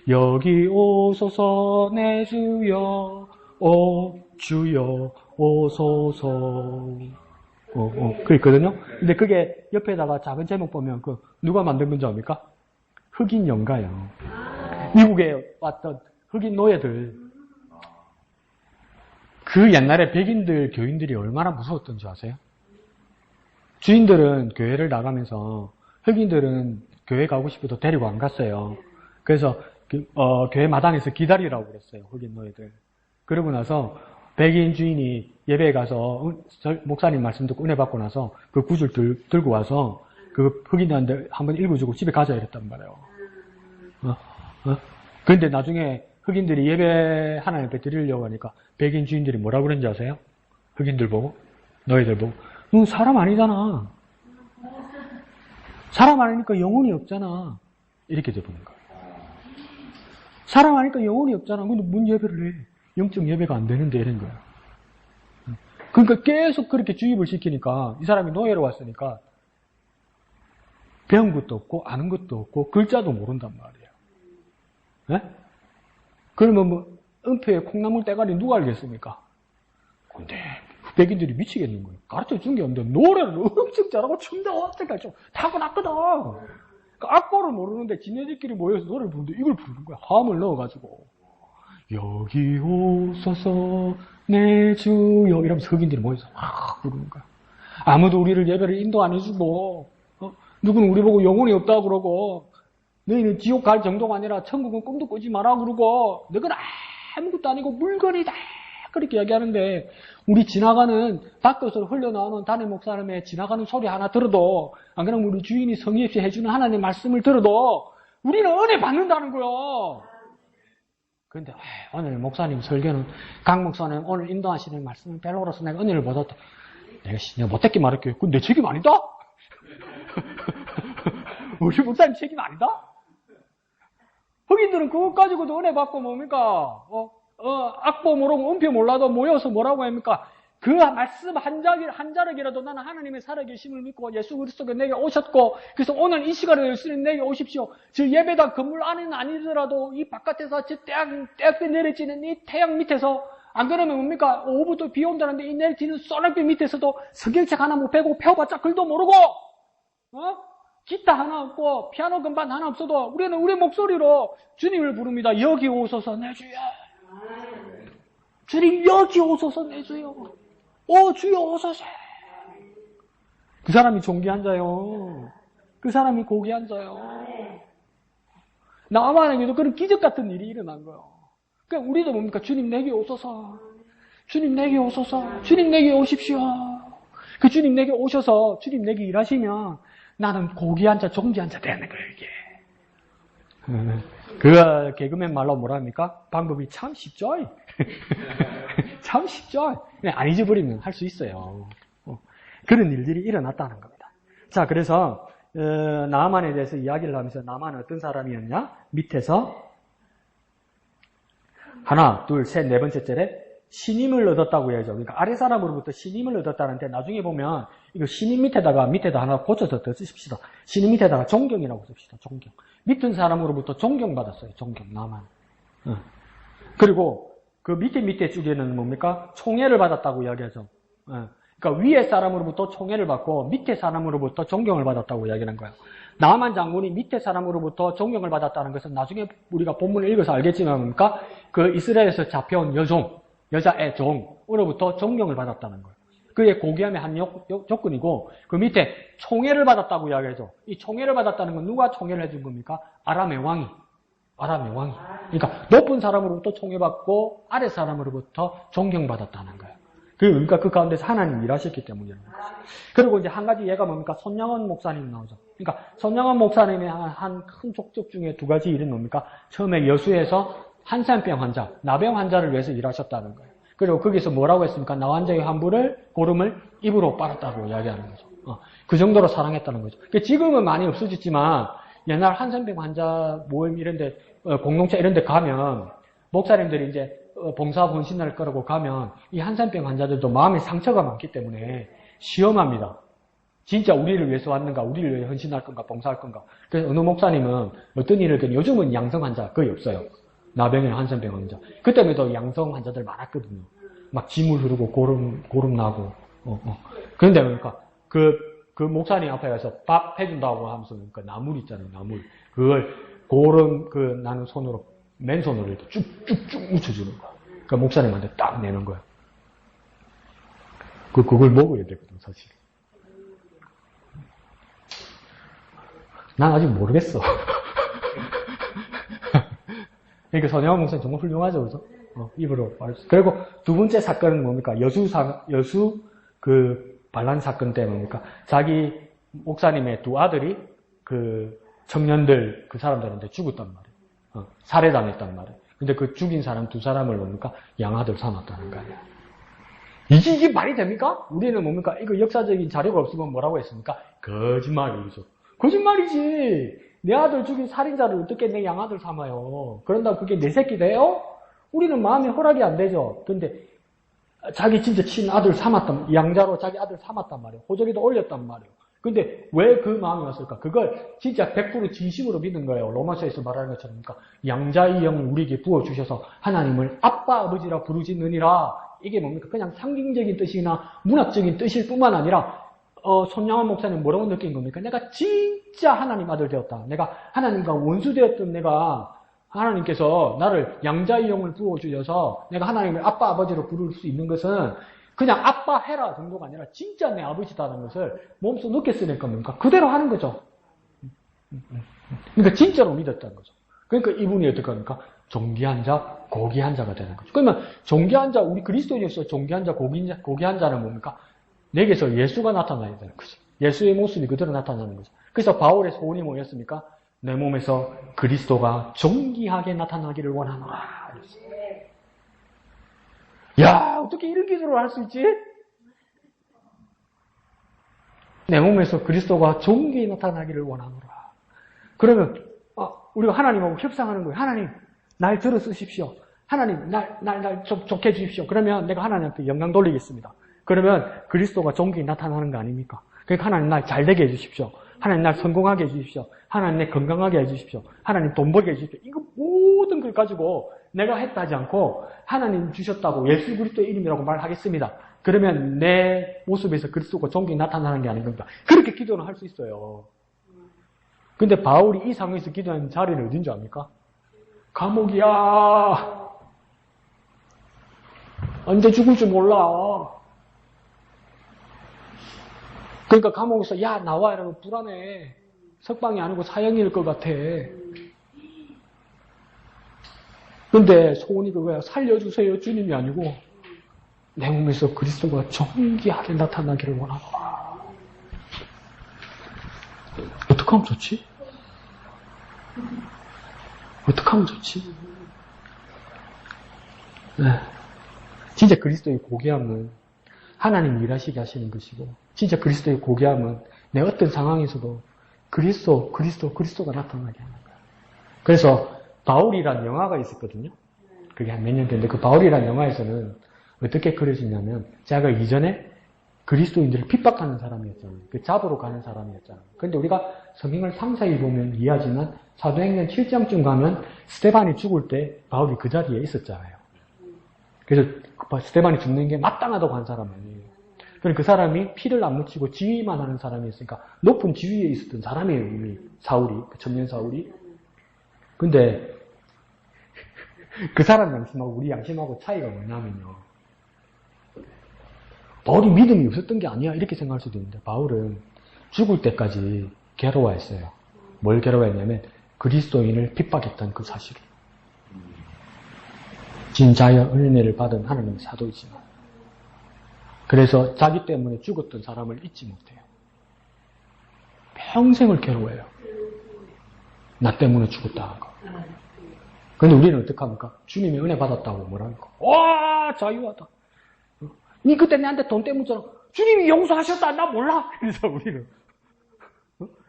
Speaker 3: 여기 오소서 내 주여 오 주여 오소서 그게 있거든요. 근데 그게 옆에다가 작은 제목 보면 그 누가 만든 건지 압니까? 흑인 연가요. 미국에 왔던 흑인 노예들. 그 옛날에 백인들 교인들이 얼마나 무서웠던지 아세요? 주인들은 교회를 나가면서 흑인들은 교회 가고 싶어도 데리고 안 갔어요. 그래서 교회 마당에서 기다리라고 그랬어요. 흑인 노예들. 그러고 나서 백인 주인이 예배에 가서 목사님 말씀 듣고 은혜 받고 나서 그 구절 들고 와서 그 흑인한테 한번 읽어주고 집에 가자 이랬단 말이에요. 그런데 나중에 흑인들이 예배 하나님 앞에 드리려고 하니까 백인 주인들이 뭐라고 그랬는지 아세요? 흑인들 보고 너희들 보고 너 사람 아니잖아. 사람 아니니까 영혼이 없잖아. 이렇게 돼보는 거예요. 사람 아니니까 영혼이 없잖아. 근데 뭔 예배를 해? 영적 예배가 안 되는데 이런 거야. 그러니까 계속 그렇게 주입을 시키니까 이 사람이 노예로 왔으니까 배운 것도 없고 아는 것도 없고 글자도 모른단 말이에요. 네? 그러면 뭐 은폐에 콩나물 대가리 누가 알겠습니까? 근데 백인들이 미치겠는 거예요. 가르쳐 준 게 없는데 노래를 엄청 잘하고 춤도 어떻게 좀 타고났거든. 그러니까 악보를 모르는데 지네들끼리 모여서 노래를 부르는데 이걸 부르는 거야. 화음을 넣어가지고 여기 오소서 내 주여 이러면서 흑인들이 모여서 막 부르는 거야. 아무도 우리를 예배를 인도 안 해주고 누구는 우리 보고 영혼이 없다고 그러고 너희는 지옥 갈 정도가 아니라 천국은 꿈도 꾸지 마라 그러고 너희는 아무것도 아니고 물건이다 그렇게 얘기하는데 우리 지나가는 밖에서 흘러나오는 담임 목사님의 지나가는 소리 하나 들어도 안 그러면 우리 주인이 성의 없이 해주는 하나님의 말씀을 들어도 우리는 은혜 받는다는 거예요. 그런데 오늘 목사님 설교는 강 목사님 오늘 인도하시는 말씀은 별로라서 내가 은혜를 받았다. 내가 못했게 말할게요. 그건 내 책임 아니다? 우리 목사님 책임 아니다? 흑인들은 그것 가지고도 은혜 받고 뭡니까? 악보 모르고 음표 몰라도 모여서 뭐라고 합니까? 그 말씀 한 자락이라도 나는 하나님의 살아계심을 믿고 예수 그리스도가 내게 오셨고 그래서 오늘 이 시간에 예수님 내게 오십시오. 저 예배당 건물 안에는 아니더라도 이 바깥에서 저 떼약볕 내려지는 이 태양 밑에서 안 그러면 뭡니까? 오후부터 비 온다는데 이 내리지는 쏘낙비 밑에서도 성경책 하나 못 펴고 펴봤자 글도 모르고 기타 하나 없고 피아노 건반 하나 없어도 우리는 우리 목소리로 주님을 부릅니다. 여기 오소서 내 주여. 주님 여기 오소서 내 주여. 오 주여 오소서. 그 사람이 존귀한 자요. 그 사람이 고귀한 자요. 나만에게도 그런 기적 같은 일이 일어난 거예요. 그러니까 우리도 뭡니까? 주님 내게 오소서. 주님 내게 오소서. 주님 내게 오십시오. 그 주님 내게 오셔서 주님 내게 일하시면 나는 고귀한 자, 존귀한 자 되는 거예요, 이게. 그 개그맨 말로 뭐라 합니까? 방법이 참 쉽죠? 참 쉽죠? 그냥 안 잊어버리면 할 수 있어요. 그런 일들이 일어났다는 겁니다. 자, 그래서 나아만에 대해서 이야기를 하면서 나아만은 어떤 사람이었냐? 밑에서 하나, 둘, 셋, 네 번째 절에 신임을 얻었다고 해야죠. 그러니까 아래 사람으로부터 신임을 얻었다는데 나중에 보면 이거 신임 밑에다 하나 고쳐서 더 쓰십시다. 신임 밑에다가 존경이라고 씁시다. 존경. 밑은 사람으로부터 존경받았어요. 존경. 나만. 그리고 그 밑에 쪽에는 뭡니까? 총애를 받았다고 이야기하죠. 그러니까 위에 사람으로부터 총애를 받고 밑에 사람으로부터 존경을 받았다고 이야기하는 거예요. 나만 장군이 밑에 사람으로부터 존경을 받았다는 것은 나중에 우리가 본문을 읽어서 알겠지만 뭡니까? 그 이스라엘에서 잡혀온 여자의 종으로부터 존경을 받았다는 거예요. 그게 고귀함의 한 조건이고 그 밑에 총애를 받았다고 이야기하죠. 이 총애를 받았다는 건 누가 총애를 해준 겁니까? 아람의 왕이. 그러니까 높은 사람으로부터 총애받고 아래 사람으로부터 존경받았다는 거예요. 그러니까 그 가운데서 하나님이 일하셨기 때문이라는 거죠. 그리고 이제 한 가지 예가 뭡니까? 손양원 목사님 나오죠. 그러니까 손양원 목사님의 한 큰 족적 중에 두 가지 일은 뭡니까? 처음에 여수에서 한산병 환자, 나병 환자를 위해서 일하셨다는 거예요. 그리고 거기서 뭐라고 했습니까? 나 환자의 환부를, 고름을 입으로 빨았다고 이야기하는 거죠. 그 정도로 사랑했다는 거죠. 지금은 많이 없어졌지만 옛날 한산병 환자 모임 이런데, 공동체 이런데 가면 목사님들이 이제 봉사 헌신을 끌고 가면 이 한산병 환자들도 마음에 상처가 많기 때문에 시험합니다. 진짜 우리를 위해서 왔는가, 우리를 위해 헌신할 건가, 봉사할 건가. 그래서 어느 목사님은 어떤 일을 했더니 요즘은 양성 환자 거의 없어요. 나병이나 한산병 환자. 그때도 양성 환자들 많았거든요. 막 지물 흐르고 고름 나고. 그런데 그러니까 그 목사님 앞에 가서 밥 해준다고 하면서 그러니까 나물 있잖아요, 나물. 그걸 고름 나는 손으로 맨손으로 이렇게 쭉쭉쭉 묻혀주는 거야. 그러니까 목사님한테 딱 내는 거야. 그걸 먹어야 되거든, 사실. 난 아직 모르겠어. 그러니까 손양원 목사님 정말 훌륭하죠, 그죠? 입으로 말했어. 그리고 두 번째 사건은 뭡니까? 여수 반란 사건 때 뭡니까? 자기 목사님의 두 아들이 청년들 사람들한테 죽었단 말이에요. 살해당했단 말이에요. 근데 그 죽인 사람 두 사람을 뭡니까? 양아들 삼았다는 거예요. 이게 말이 됩니까? 우리는 뭡니까? 이거 역사적인 자료가 없으면 뭐라고 했습니까? 거짓말이죠. 거짓말이지. 내 아들 죽인 살인자를 어떻게 내 양아들 삼아요? 그런다고 그게 내 새끼 돼요? 우리는 마음이 허락이 안 되죠. 근데 자기 진짜 친아들 양자로 자기 아들 삼았단 말이에요. 호적에도 올렸단 말이에요. 근데 왜 그 마음이 왔을까? 그걸 진짜 100% 진심으로 믿는 거예요. 로마서에서 말하는 것처럼. 그러니까 양자의 영을 우리에게 부어주셔서 하나님을 아빠, 아버지라 부르짖느니라. 이게 뭡니까? 그냥 상징적인 뜻이나 문학적인 뜻일 뿐만 아니라 손양원 목사님 뭐라고 느낀 겁니까? 내가 진짜 하나님 아들 되었다. 내가 하나님과 원수 되었던 내가 하나님께서 나를 양자의 영을 부어주셔서 내가 하나님을 아빠, 아버지로 부를 수 있는 것은 그냥 아빠 해라 정도가 아니라 진짜 내 아버지다는 것을 몸소 느꼈으니까 뭡니까? 그대로 하는 거죠. 그러니까 진짜로 믿었다는 거죠. 그러니까 이분이 어떻게 합니까? 존귀한 자, 고귀한 자가 되는 거죠. 그러면 존귀한 자, 우리 그리스도인으로서 존귀한 자, 고귀한 자는 뭡니까? 내게서 예수가 나타나야 되는 거죠. 예수의 모습이 그대로 나타나는 거죠. 그래서 바울의 소원이 뭐였습니까? 내 몸에서 그리스도가 존귀하게 나타나기를 원하노라. 야, 어떻게 이런 기도를 할 수 있지? 내 몸에서 그리스도가 존귀히 나타나기를 원하노라. 그러면 우리가 하나님하고 협상하는 거예요. 하나님, 날 들어 쓰십시오. 하나님, 날 좀 좋게 해주십시오. 그러면 내가 하나님한테 영광 돌리겠습니다. 그러면 그리스도가 존귀히 나타나는 거 아닙니까? 그러니까 하나님 날 잘되게 해주십시오. 하나님 날 성공하게 해주십시오. 하나님 내 건강하게 해주십시오. 하나님 돈 벌게 해주십시오. 이거 모든 걸 가지고 내가 했다 하지 않고 하나님 주셨다고 예수 그리스도의 이름이라고 말하겠습니다. 그러면 내 모습에서 그리스도가 존귀히 나타나는 게 아닌가. 그렇게 기도는 할 수 있어요. 근데 바울이 이 상황에서 기도하는 자리는 어딘 줄 압니까? 감옥이야. 언제 죽을지 몰라. 그러니까 감옥에서 야 나와 이러면 불안해. 석방이 아니고 사형일 것 같아. 근데 소원이 그거야. 살려주세요 주님이 아니고 내 몸에서 그리스도가 존귀하게 나타나기를 원하노라. 어떻게 하면 좋지? 어떻게 하면 좋지? 네. 진짜 그리스도의 고귀함은 하나님 일하시게 하시는 것이고, 진짜 그리스도의 고귀함은 내 어떤 상황에서도 그리스도가 나타나게 하는 거야. 그래서 바울이란 영화가 있었거든요. 그게 한 몇 년 됐는데 그 바울이란 영화에서는 어떻게 그려지냐면 자기가 이전에 그리스도인들을 핍박하는 사람이었잖아요. 그 잡으러 가는 사람이었잖아요. 그런데 우리가 성경을 상세히 보면 이해하지만 사도행전 7장쯤 가면 스데반이 죽을 때 바울이 그 자리에 있었잖아요. 그래서 스데반이 죽는 게 마땅하다고 한 사람 아니에요. 그러니까 그 사람이 피를 안 묻히고 지휘만 하는 사람이었으니까 높은 지위에 있었던 사람이에요. 이미 사울이, 그 청년 사울이. 근데 그 사람 양심하고 우리 양심하고 차이가 뭐냐면요. 바울이 믿음이 없었던 게 아니야 이렇게 생각할 수도 있는데 바울은 죽을 때까지 괴로워했어요. 뭘 괴로워했냐면 그리스도인을 핍박했던 그 사실을. 진자여 은혜를 받은 하나님의 사도이지만 그래서 자기 때문에 죽었던 사람을 잊지 못해요. 평생을 괴로워해요. 나 때문에 죽었다. 그런데 우리는 어떡합니까? 주님의 은혜 받았다고 뭐랍니까? 와 자유하다. 니 그때 내한테 돈 때문에 주님이 용서하셨다. 나 몰라. 그래서 우리는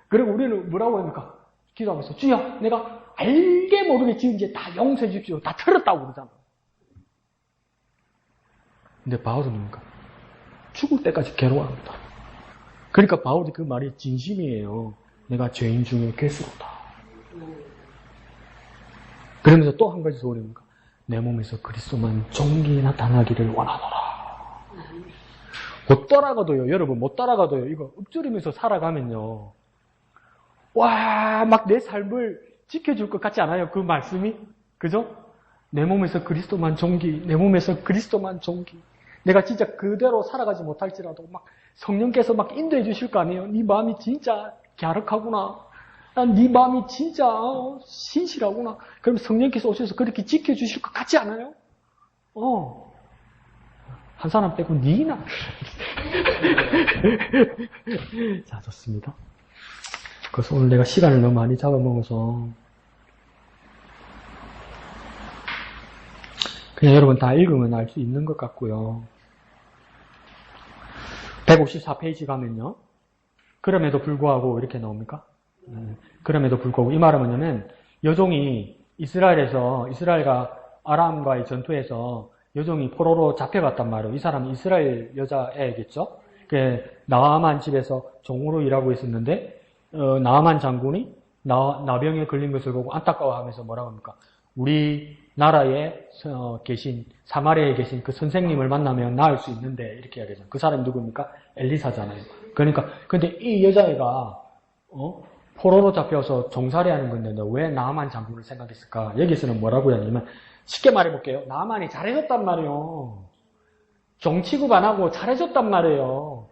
Speaker 3: 그리고 우리는 뭐라고 합니까? 기도하면서 주여 내가 알게 모르게 지은 죄 다 용서해 주십시오. 다 틀었다고 그러잖아. 근데 바울은 뭡니까? 죽을 때까지 괴로워합니다. 그러니까 바울이 그 말이 진심이에요. 내가 죄인 중에 괴수로다. 그러면서 또 한 가지 소리입니까? 내 몸에서 그리스도만 종기 나타나기를 원하노라. 못 따라가도요, 여러분, 못 따라가도요, 이거 읊조리면서 살아가면요. 와, 막 내 삶을 지켜줄 것 같지 않아요? 그 말씀이? 그죠? 내 몸에서 그리스도만 종기, 내 몸에서 그리스도만 종기. 내가 진짜 그대로 살아가지 못할지라도 막 성령께서 막 인도해 주실 거 아니에요? 네 마음이 진짜 갸륵하구나. 난 네 마음이 진짜 신실하구나. 그럼 성령께서 오셔서 그렇게 지켜주실 것 같지 않아요? 한 사람 빼고 니나. 자, 좋습니다. 그래서 오늘 내가 시간을 너무 많이 잡아먹어서 그냥 여러분 다 읽으면 알 수 있는 것 같고요. 154페이지 가면요. 그럼에도 불구하고 이렇게 나옵니까? 그럼에도 불구하고 이 말은 뭐냐면 여종이 이스라엘과 아람과의 전투에서 여종이 포로로 잡혀갔단 말이에요. 이 사람은 이스라엘 여자애겠죠. 나아만 집에서 종으로 일하고 있었는데 나아만 장군이 나병에 걸린 것을 보고 안타까워하면서 뭐라고 합니까? 우리 나라에 계신 사마리아에 계신 그 선생님을 만나면 나을 수 있는데 이렇게 이야기하잖아요. 그 사람이 누굽니까? 엘리사잖아요. 그러니까 근데 이 여자애가 포로로 잡혀서 종살이 하는 건데 왜 나아만 장군을 생각했을까? 여기서는 뭐라고 하냐면 쉽게 말해볼게요. 나아만이 잘해줬단 말이에요. 종 취급 안 하고 잘해줬단 말이에요.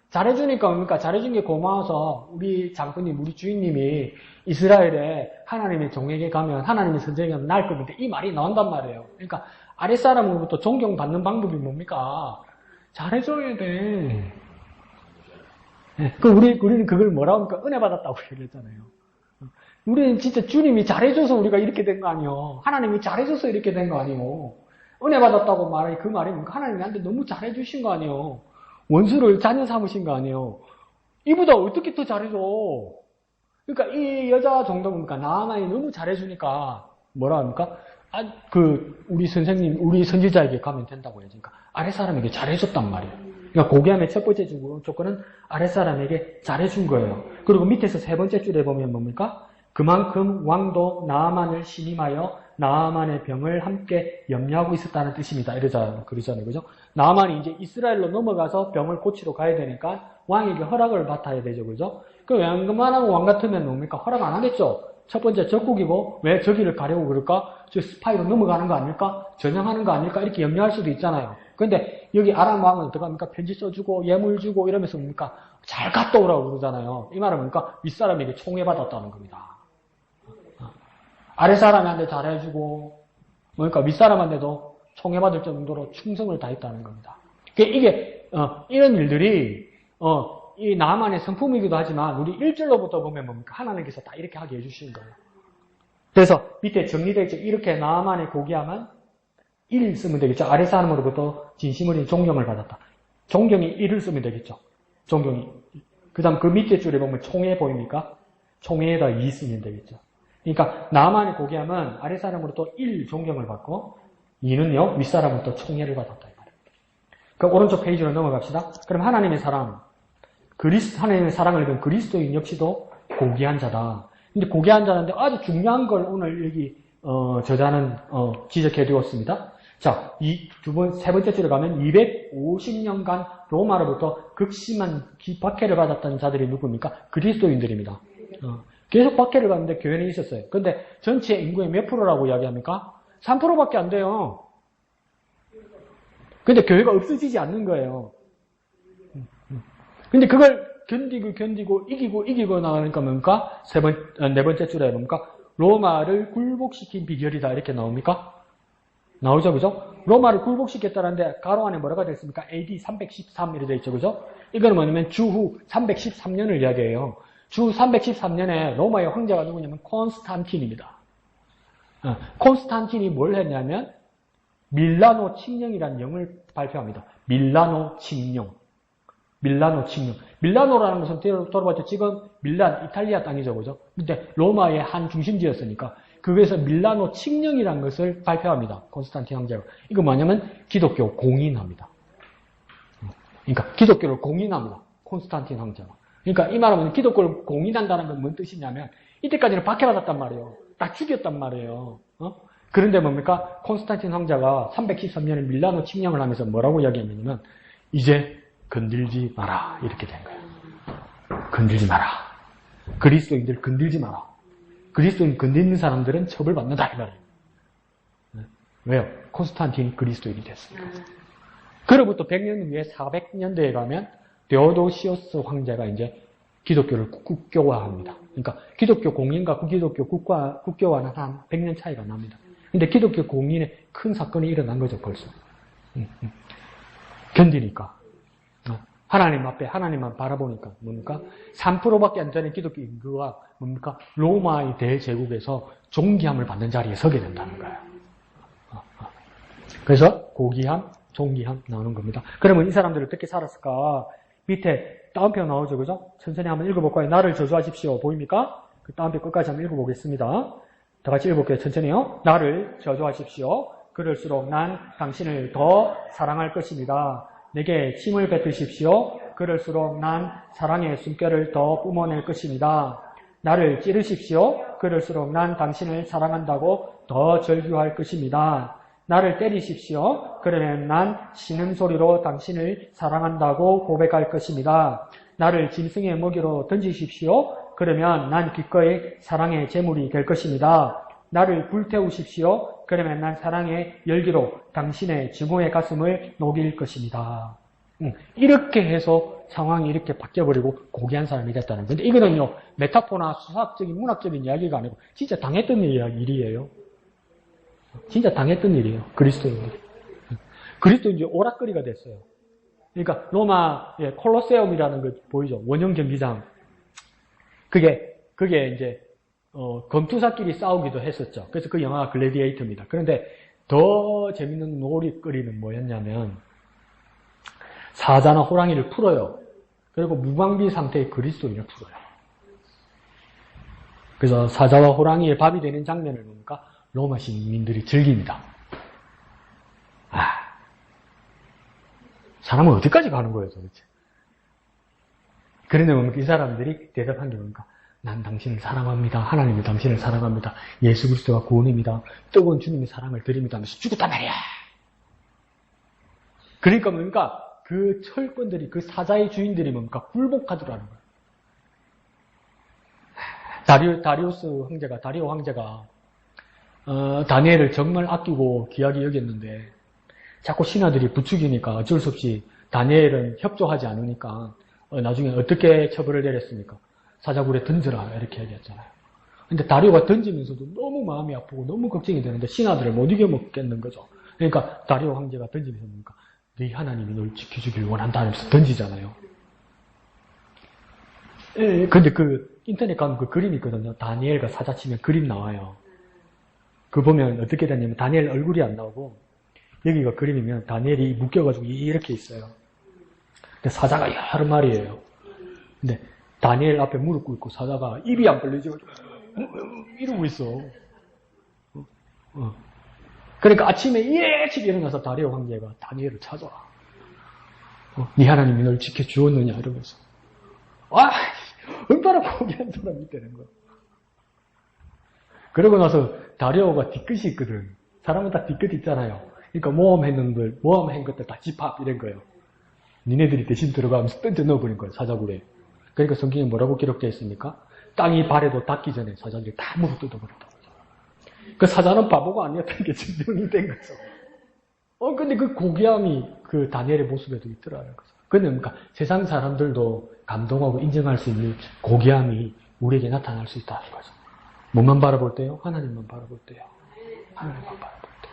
Speaker 3: 잘해주니까 뭡니까? 잘해준 게 고마워서 우리 장군님, 우리 주인님이 이스라엘에 하나님의 종에게 가면 하나님의 선생님이 가면 나을 겁니다. 이 말이 나온단 말이에요. 그러니까 아랫사람으로부터 존경받는 방법이 뭡니까? 잘해줘야 돼. 네. 우리는 그걸 뭐라고 합니까? 은혜 받았다고 얘기했잖아요. 우리는 진짜 주님이 잘해줘서 우리가 이렇게 된 거 아니에요. 하나님이 잘해줘서 이렇게 된 거 아니에요. 은혜 받았다고 말해 그 말이 뭡니까? 하나님이 나한테 너무 잘해주신 거 아니에요. 원수를 자녀 삼으신 거 아니에요. 이보다 어떻게 더 잘해줘? 그러니까 이 여자 정도니까 나아만이 너무 잘해주니까 뭐라 합니까? 우리 선생님, 우리 선지자에게 가면 된다고 해야지. 그러니까 아랫사람에게 잘해줬단 말이에요. 그러니까 고귀함의 첫 번째 조건은 아랫사람에게 잘해준 거예요. 그리고 밑에서 세 번째 줄에 보면 뭡니까? 그만큼 왕도 나아만을 신임하여 나아만의 병을 함께 염려하고 있었다는 뜻입니다. 그러잖아요. 그죠? 나아만이 이제 이스라엘로 넘어가서 병을 고치러 가야 되니까 왕에게 허락을 받아야 되죠. 그죠? 그 웬만한 왕 같으면 뭡니까? 허락 안 하겠죠? 첫 번째 적국이고 왜 저기를 가려고 그럴까? 저 스파이로 넘어가는 거 아닐까? 전향하는 거 아닐까? 이렇게 염려할 수도 있잖아요. 근데 여기 아람 왕은 어떡합니까? 편지 써주고 예물 주고 이러면서 뭡니까? 잘 갔다 오라고 그러잖아요. 이 말은 뭡니까? 윗사람에게 총애받았다는 겁니다. 아랫사람한테 잘해주고 뭡니까? 윗사람한테도 총애받을 정도로 충성을 다했다는 겁니다. 이게 이런 일들이 이 나만의 성품이기도 하지만 우리 1절로부터 보면 뭡니까? 하나님께서 다 이렇게 하게 해주신 거예요. 그래서 밑에 정리되어 있죠. 이렇게 나만의 고귀함은 1 쓰면 되겠죠. 아래 사람으로부터 진심으로 존경을 받았다. 존경이 1을 쓰면 되겠죠. 존경이. 그 다음 그 밑에 줄에 보면 총회 보입니까? 총회에다 2 쓰면 되겠죠. 그러니까 나만의 고귀함은 아래 사람으로부터 1 존경을 받고 2는요 윗사람으로부터 총회를 받았다. 그 오른쪽 페이지로 넘어갑시다. 그럼 하나님의 사랑, 하나님의 사랑을 입은 그리스도인 역시도 고귀한 자다. 근데 고귀한 자인데 아주 중요한 걸 오늘 여기 저자는 지적해 두었습니다. 자, 세 번째 줄에 가면 250년간 로마로부터 극심한 박해를 받았던 자들이 누굽니까? 그리스도인들입니다. 계속 박해를 받는데 교회는 있었어요. 근데 전체 인구의 몇 프로라고 이야기합니까? 3%밖에 안 돼요. 근데 교회가 없어지지 않는 거예요. 근데 그걸 견디고 이기고 나가니까 뭡니까? 네 번째 줄에 뭡니까? 로마를 굴복시킨 비결이다. 이렇게 나옵니까? 나오죠, 그죠? 로마를 굴복시켰다는데 가로 안에 뭐라고 되어 있습니까? AD 313 이렇게 되어 있죠, 그죠? 이거는 뭐냐면 주후 313년을 이야기해요. 주 313년에 로마의 황제가 누구냐면 콘스탄틴입니다. 콘스탄틴이 뭘 했냐면 밀라노 칙령이라는 영을 발표합니다. 밀라노 칙령. 밀라노라는 것은 들어봤죠? 지금 밀란, 이탈리아 땅이죠, 그죠? 근데 로마의 한 중심지였으니까 그거에서 밀라노 칙령이라는 것을 발표합니다. 콘스탄틴 황제가. 이거 뭐냐면 기독교 공인합니다. 그러니까 기독교를 공인합니다. 콘스탄틴 황제가. 그러니까 이 말은 기독교를 공인한다는 건 뭔 뜻이냐면 이때까지는 박해받았단 말이에요. 다 죽였단 말이에요. 그런데 뭡니까? 콘스탄틴 황제가 313년에 밀라노 칙령을 하면서 뭐라고 이야기했냐면 이제 건들지 마라. 이렇게 된 거예요. 건들지 마라. 그리스도인들 건들지 마라. 그리스도인 건드리는 사람들은 처벌받는다. 이 말이에요. 왜요? 콘스탄틴이 그리스도인이 됐으니까. 그로부터 100년 후에 400년대에 가면 데오도시오스 황제가 이제 기독교를 국교화합니다. 그러니까 기독교 공인과 기독교 국교화는 한 100년 차이가 납니다. 근데 기독교 공인에 큰 사건이 일어난 거죠, 벌써. 견디니까. 하나님 앞에 하나님만 바라보니까 뭡니까? 3%밖에 안 되는 기독교 인구가 뭡니까? 로마의 대제국에서 존귀함을 받는 자리에 서게 된다는 거예요. 그래서 고귀함, 존귀함 나오는 겁니다. 그러면 이 사람들이 어떻게 살았을까? 밑에 다음 편 나오죠, 그죠? 천천히 한번 읽어볼까요? 나를 저주하십시오. 보입니까? 그 다음 편 끝까지 한번 읽어보겠습니다. 다 같이 읽어볼게요. 천천히요. 나를 저주하십시오. 그럴수록 난 당신을 더 사랑할 것입니다. 내게 침을 뱉으십시오. 그럴수록 난 사랑의 숨결을 더 뿜어낼 것입니다. 나를 찌르십시오. 그럴수록 난 당신을 사랑한다고 더 절규할 것입니다. 나를 때리십시오. 그러면 난 신음소리로 당신을 사랑한다고 고백할 것입니다. 나를 짐승의 먹이로 던지십시오. 그러면 난 기꺼이 사랑의 제물이 될 것입니다. 나를 불태우십시오. 그러면 난 사랑의 열기로 당신의 증오의 가슴을 녹일 것입니다. 이렇게 해서 상황이 이렇게 바뀌어버리고 고귀한 사람이 됐다는 건데 이거는요 메타포나 수학적인 문학적인 이야기가 아니고 진짜 당했던 일이에요. 진짜 당했던 일이에요. 그리스도인들이. 그리스도인들이 오락거리가 됐어요. 그러니까 로마 콜로세움이라는 거 보이죠? 원형 경기장. 그게 이제 검투사끼리 싸우기도 했었죠. 그래서 그 영화가 글래디에이터입니다. 그런데 더 재밌는 놀이거리는 뭐였냐면 사자나 호랑이를 풀어요. 그리고 무방비 상태의 그리스도인을 풀어요. 그래서 사자와 호랑이의 밥이 되는 장면을 보니까 로마 시민들이 즐깁니다. 사람은 어디까지 가는 거예요, 도대체? 그런데 뭡니까? 이 사람들이 대답한 게 뭡니까? 난 당신을 사랑합니다. 하나님이 당신을 사랑합니다. 예수 그리스도가 구원입니다. 뜨거운 주님의 사랑을 드립니다 하면서 죽었단 말이야. 그러니까 뭡니까? 그 철권들이, 그 사자의 주인들이 뭡니까? 굴복하더라는 거예요. 다리오 황제가 다니엘을 정말 아끼고 귀하게 여겼는데 자꾸 신하들이 부추기니까 어쩔 수 없이 다니엘은 협조하지 않으니까 나중에 어떻게 처벌을 내렸습니까? 사자굴에 던져라 이렇게 얘기했잖아요. 근데 다리오가 던지면서도 너무 마음이 아프고 너무 걱정이 되는데 신하들을 못 이겨먹겠는 거죠. 그러니까 다리오 황제가 던지면서 뭡니까? 네 하나님이 널 지켜주길 원한다 하면서 던지잖아요. 예, 근데 그 인터넷 가면 그 그림이 있거든요. 다니엘과 사자 치면 그림 나와요. 그 보면 어떻게 되냐면 다니엘 얼굴이 안 나오고 여기가 그림이면 다니엘이 묶여가지고 이렇게 있어요. 근데 사자가 여러 마리예요. 근데 다니엘 앞에 무릎 꿇고 사자가 입이 안 벌려져 이러고 있어. 그러니까 아침에 일찍 일어나서 다리오 황제가 다니엘을 찾아와. 네 하나님이 널 지켜주었느냐 이러면서. 얼마나 고귀한 사람이 되는 거야. 그러고 나서 다리오가 뒤끝이 있거든. 사람은 다 뒤끝 있잖아요. 그러니까 모험한 것들 다 집합 이런 거예요. 니네들이 대신 들어가면서 던져 넣어버린 거예요. 사자굴에. 그러니까 성경에 뭐라고 기록되어 있습니까? 땅이 발에도 닿기 전에 사자들이 다 물어 뜯어버렸다. 그 사자는 바보가 아니었다는 게 증명이 된 거죠. 근데 그 고귀함이 그 다니엘의 모습에도 있더라는 거죠. 근데 그러니까 세상 사람들도 감동하고 인정할 수 있는 고귀함이 우리에게 나타날 수 있다는 거죠. 뭐만 바라볼 때요? 하나님만 바라볼 때요. 하나님만 바라볼 때.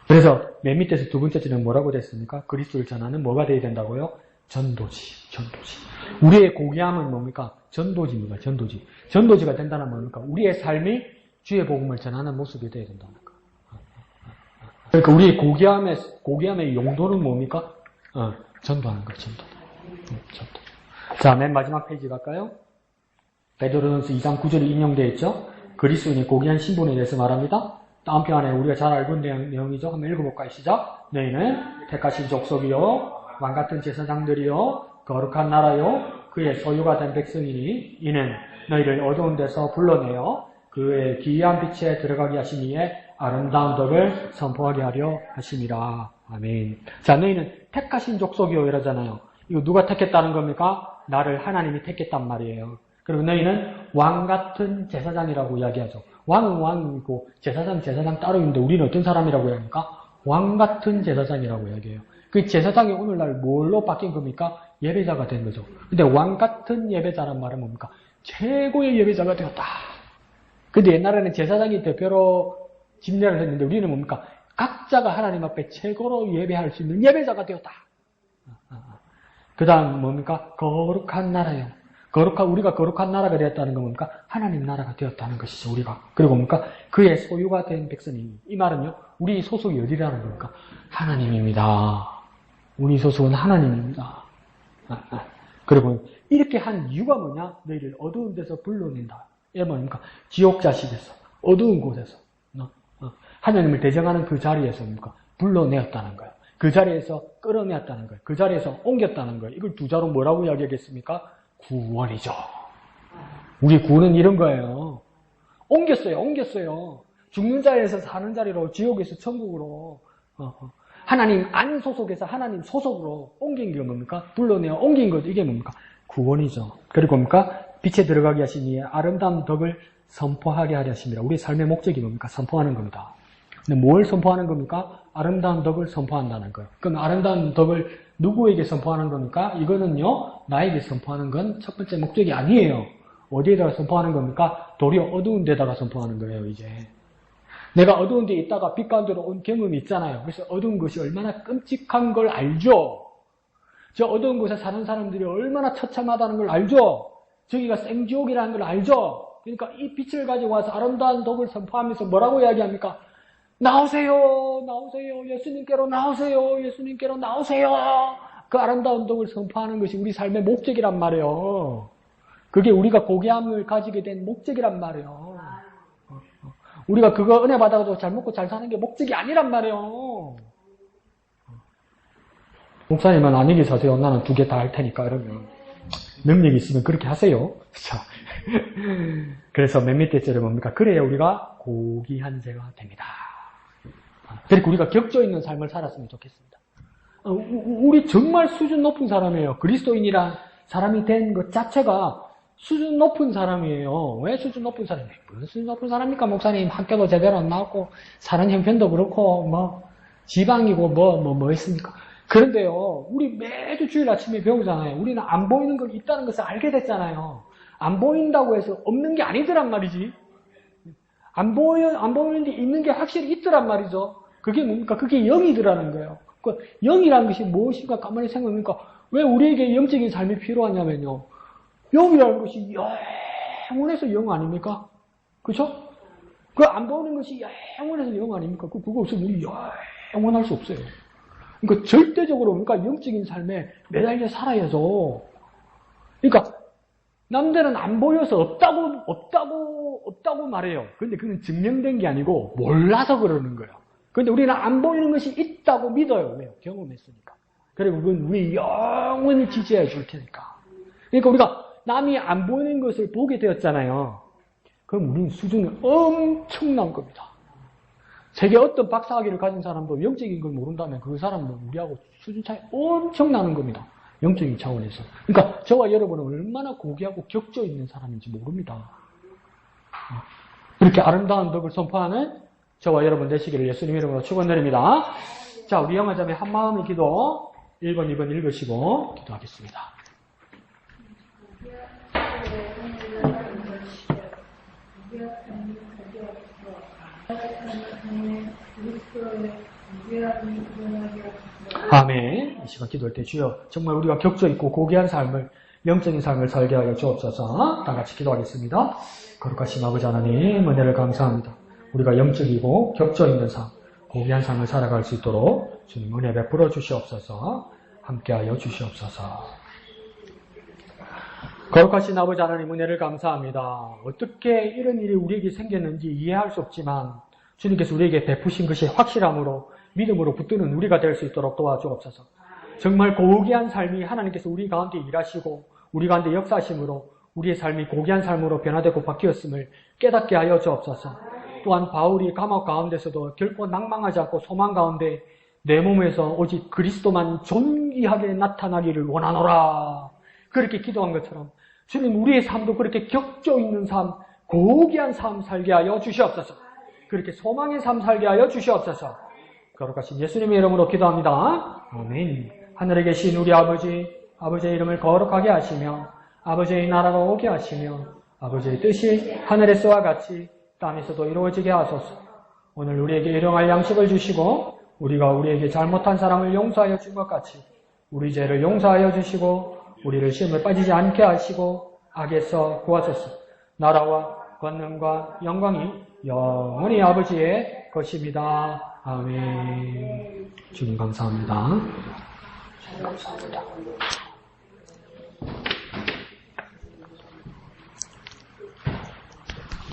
Speaker 3: 그래서 맨 밑에서 두 번째 줄은 뭐라고 됐습니까? 그리스도를 전하는 뭐가 돼야 된다고요? 전도지. 우리의 고귀함은 뭡니까? 전도지입니다. 전도지가 된다는 뭡니까? 우리의 삶이 주의 복음을 전하는 모습이 돼야 된다는 거. 그러니까 우리의 고귀함의 용도는 뭡니까? 전도하는 거예요. 전도. 자, 맨 마지막 페이지 갈까요? 베드로전서 2장 9절이 인용되어 있죠? 그리스도인의 고귀한 신분에 대해서 말합니다. 다음 편에 우리가 잘 알고 있는 내용이죠. 한번 읽어볼까요? 시작. 너희는 택하신 족속이요 왕같은 제사장들이요 거룩한 나라요 그의 소유가 된 백성이니 이는 너희를 어두운 데서 불러내어 그의 기이한 빛에 들어가게 하시니에 아름다운 덕을 선포하게 하려 하심이라. 아멘. 자, 너희는 택하신 족속이요 이러잖아요. 이거 누가 택했다는 겁니까? 나를 하나님이 택했단 말이에요. 그리고 너희는 왕같은 제사장이라고 이야기하죠. 왕은 왕이고 제사장 따로 있는데 우리는 어떤 사람이라고 이야기합니까? 왕같은 제사장이라고 이야기해요. 그 제사장이 오늘날 뭘로 바뀐 겁니까? 예배자가 된 거죠. 근데 왕같은 예배자란 말은 뭡니까? 최고의 예배자가 되었다. 근데 옛날에는 제사장이 대표로 집례를 했는데 우리는 뭡니까? 각자가 하나님 앞에 최고로 예배할 수 있는 예배자가 되었다. 그 다음 뭡니까? 거룩한 나라요. 우리가 거룩한 나라가 되었다는 건 뭡니까? 하나님 나라가 되었다는 것이죠, 우리가. 그리고 뭡니까? 그의 소유가 된 백성이. 이 말은요, 우리 소속이 어디라는 겁니까? 하나님입니다. 우리 소속은 하나님입니다. 그리고 이렇게 한 이유가 뭐냐? 너희를 어두운 데서 불러낸다. 이게 뭡니까? 지옥 자식에서, 어두운 곳에서, 하나님을 대적하는 그 자리에서 뭡니까? 불러내었다는 거예요. 그 자리에서 끌어내었다는 거예요. 그 자리에서 옮겼다는 거예요. 이걸 두 자로 뭐라고 이야기하겠습니까? 구원이죠. 우리 구원은 이런 거예요. 옮겼어요. 죽는 자리에서 사는 자리로, 지옥에서 천국으로, 하나님 안 소속에서 하나님 소속으로 옮긴 게 뭡니까? 불러내어 옮긴 것, 이게 뭡니까? 구원이죠. 그리고 뭡니까? 빛에 들어가게 하시니 아름다운 덕을 선포하게 하려 하십니다. 우리 삶의 목적이 뭡니까? 선포하는 겁니다. 근데 뭘 선포하는 겁니까? 아름다운 덕을 선포한다는 거예요. 그럼 아름다운 덕을 누구에게 선포하는 겁니까? 이거는요, 나에게 선포하는 건 첫 번째 목적이 아니에요. 어디에다가 선포하는 겁니까? 도리어 어두운 데다가 선포하는 거예요, 이제. 내가 어두운 데 있다가 빛 가운데로 온 경험이 있잖아요. 그래서 어두운 것이 얼마나 끔찍한 걸 알죠? 저 어두운 곳에 사는 사람들이 얼마나 처참하다는 걸 알죠? 저기가 생지옥이라는 걸 알죠? 그러니까 이 빛을 가지고 와서 아름다운 덕을 선포하면서 뭐라고 이야기합니까? 나오세요! 예수님께로 나오세요! 그 아름다운 덕을 선포하는 것이 우리 삶의 목적이란 말이에요. 그게 우리가 고귀함을 가지게 된 목적이란 말이에요. 우리가 그거 은혜 받아도 잘 먹고 잘 사는 게 목적이 아니란 말이에요. 목사님은 안녕히 사세요. 나는 2개 다 할 테니까 이러면 능력이 있으면 그렇게 하세요. 자, 그래서 맨 밑에 줄은 뭡니까? 그래야 우리가 고귀한 자가 됩니다. 그리고 우리가 격조 있는 삶을 살았으면 좋겠습니다. 우리 정말 수준 높은 사람이에요. 그리스도인이란 사람이 된 것 자체가 수준 높은 사람이에요. 왜 수준 높은 사람이에요? 무슨 수준 높은 사람입니까? 목사님 학교도 제대로 안 나왔고 사는 형편도 그렇고 지방이고 뭐 있습니까? 그런데요, 우리 매주 주일 아침에 배우잖아요. 우리는 안 보이는 걸 있다는 것을 알게 됐잖아요. 안 보인다고 해서 없는 게 아니더란 말이지. 안 보이는데 있는 게 확실히 있더란 말이죠. 그게 뭡니까? 그게 영이더라는 거예요. 그 영이라는 것이 무엇인가 가만히 생각해보니까 왜 우리에게 영적인 삶이 필요하냐면요. 영이라는 것이 영원해서 영 아닙니까? 그렇죠? 그 안 보이는 것이 영원해서 영 아닙니까? 그거 없으면 우리 영원할 수 없어요. 그러니까 절대적으로 그러니까 영적인 삶에 매달려 살아야죠. 그러니까 남들은 안 보여서 없다고 말해요. 근데 그건 증명된 게 아니고 몰라서 그러는 거예요. 근데 우리는 안 보이는 것이 있다고 믿어요. 왜요? 경험했으니까. 그리고 그건 우리 영원히 지지해 줄 테니까. 그러니까 우리가 남이 안 보이는 것을 보게 되었잖아요. 그럼 우리는 수준이 엄청난 겁니다. 세계 어떤 박사학위를 가진 사람도 영적인 걸 모른다면 그 사람은 우리하고 수준 차이 엄청 나는 겁니다. 영적인 차원에서. 그러니까 저와 여러분은 얼마나 고귀하고 격조 있는 사람인지 모릅니다. 이렇게 아름다운 덕을 선포하는 저와 여러분 되시기를 예수님 이름으로 축원드립니다. 자, 우리 영화자매 한마음의 기도 1번, 2번 읽으시고 기도하겠습니다. 아멘. 이 시간 기도할 때 주여 정말 우리가 격조 있고 고귀한 삶을 영적인 삶을 살게 하여 주옵소서. 다 같이 기도하겠습니다. 거룩하신 아버지 하나님 은혜를 감사합니다. 우리가 영적이고 격조 있는 삶, 고귀한 삶을 살아갈 수 있도록 주님 은혜 베풀어 주시옵소서. 함께하여 주시옵소서. 거룩하신 아버지 하나님 은혜를 감사합니다. 어떻게 이런 일이 우리에게 생겼는지 이해할 수 없지만 주님께서 우리에게 베푸신 것이 확실함으로 믿음으로 붙드는 우리가 될 수 있도록 도와주옵소서. 정말 고귀한 삶이 하나님께서 우리 가운데 일하시고 우리 가운데 역사하심으로 우리의 삶이 고귀한 삶으로 변화되고 바뀌었음을 깨닫게 하여 주옵소서. 또한 바울이 감옥 가운데서도 결코 낭망하지 않고 소망 가운데 내 몸에서 오직 그리스도만 존귀하게 나타나기를 원하노라. 그렇게 기도한 것처럼 주님 우리의 삶도 그렇게 격조 있는 삶, 고귀한 삶 살게 하여 주시옵소서. 그렇게 소망의 삶 살게 하여 주시옵소서. 거룩하신 예수님의 이름으로 기도합니다. 아멘. 하늘에 계신 우리 아버지, 아버지의 이름을 거룩하게 하시며 아버지의 나라가 오게 하시며 아버지의 뜻이 하늘에서와 같이 땅에서도 이루어지게 하소서. 오늘 우리에게 일용할 양식을 주시고 우리가 우리에게 잘못한 사람을 용서하여 준 것 같이 우리 죄를 용서하여 주시고 우리를 시험에 빠지지 않게 하시고 악에서 구하소서. 나라와 권능과 영광이 영원히 아버지의 것입니다. 아멘. 주님 감사합니다. 감사합니다.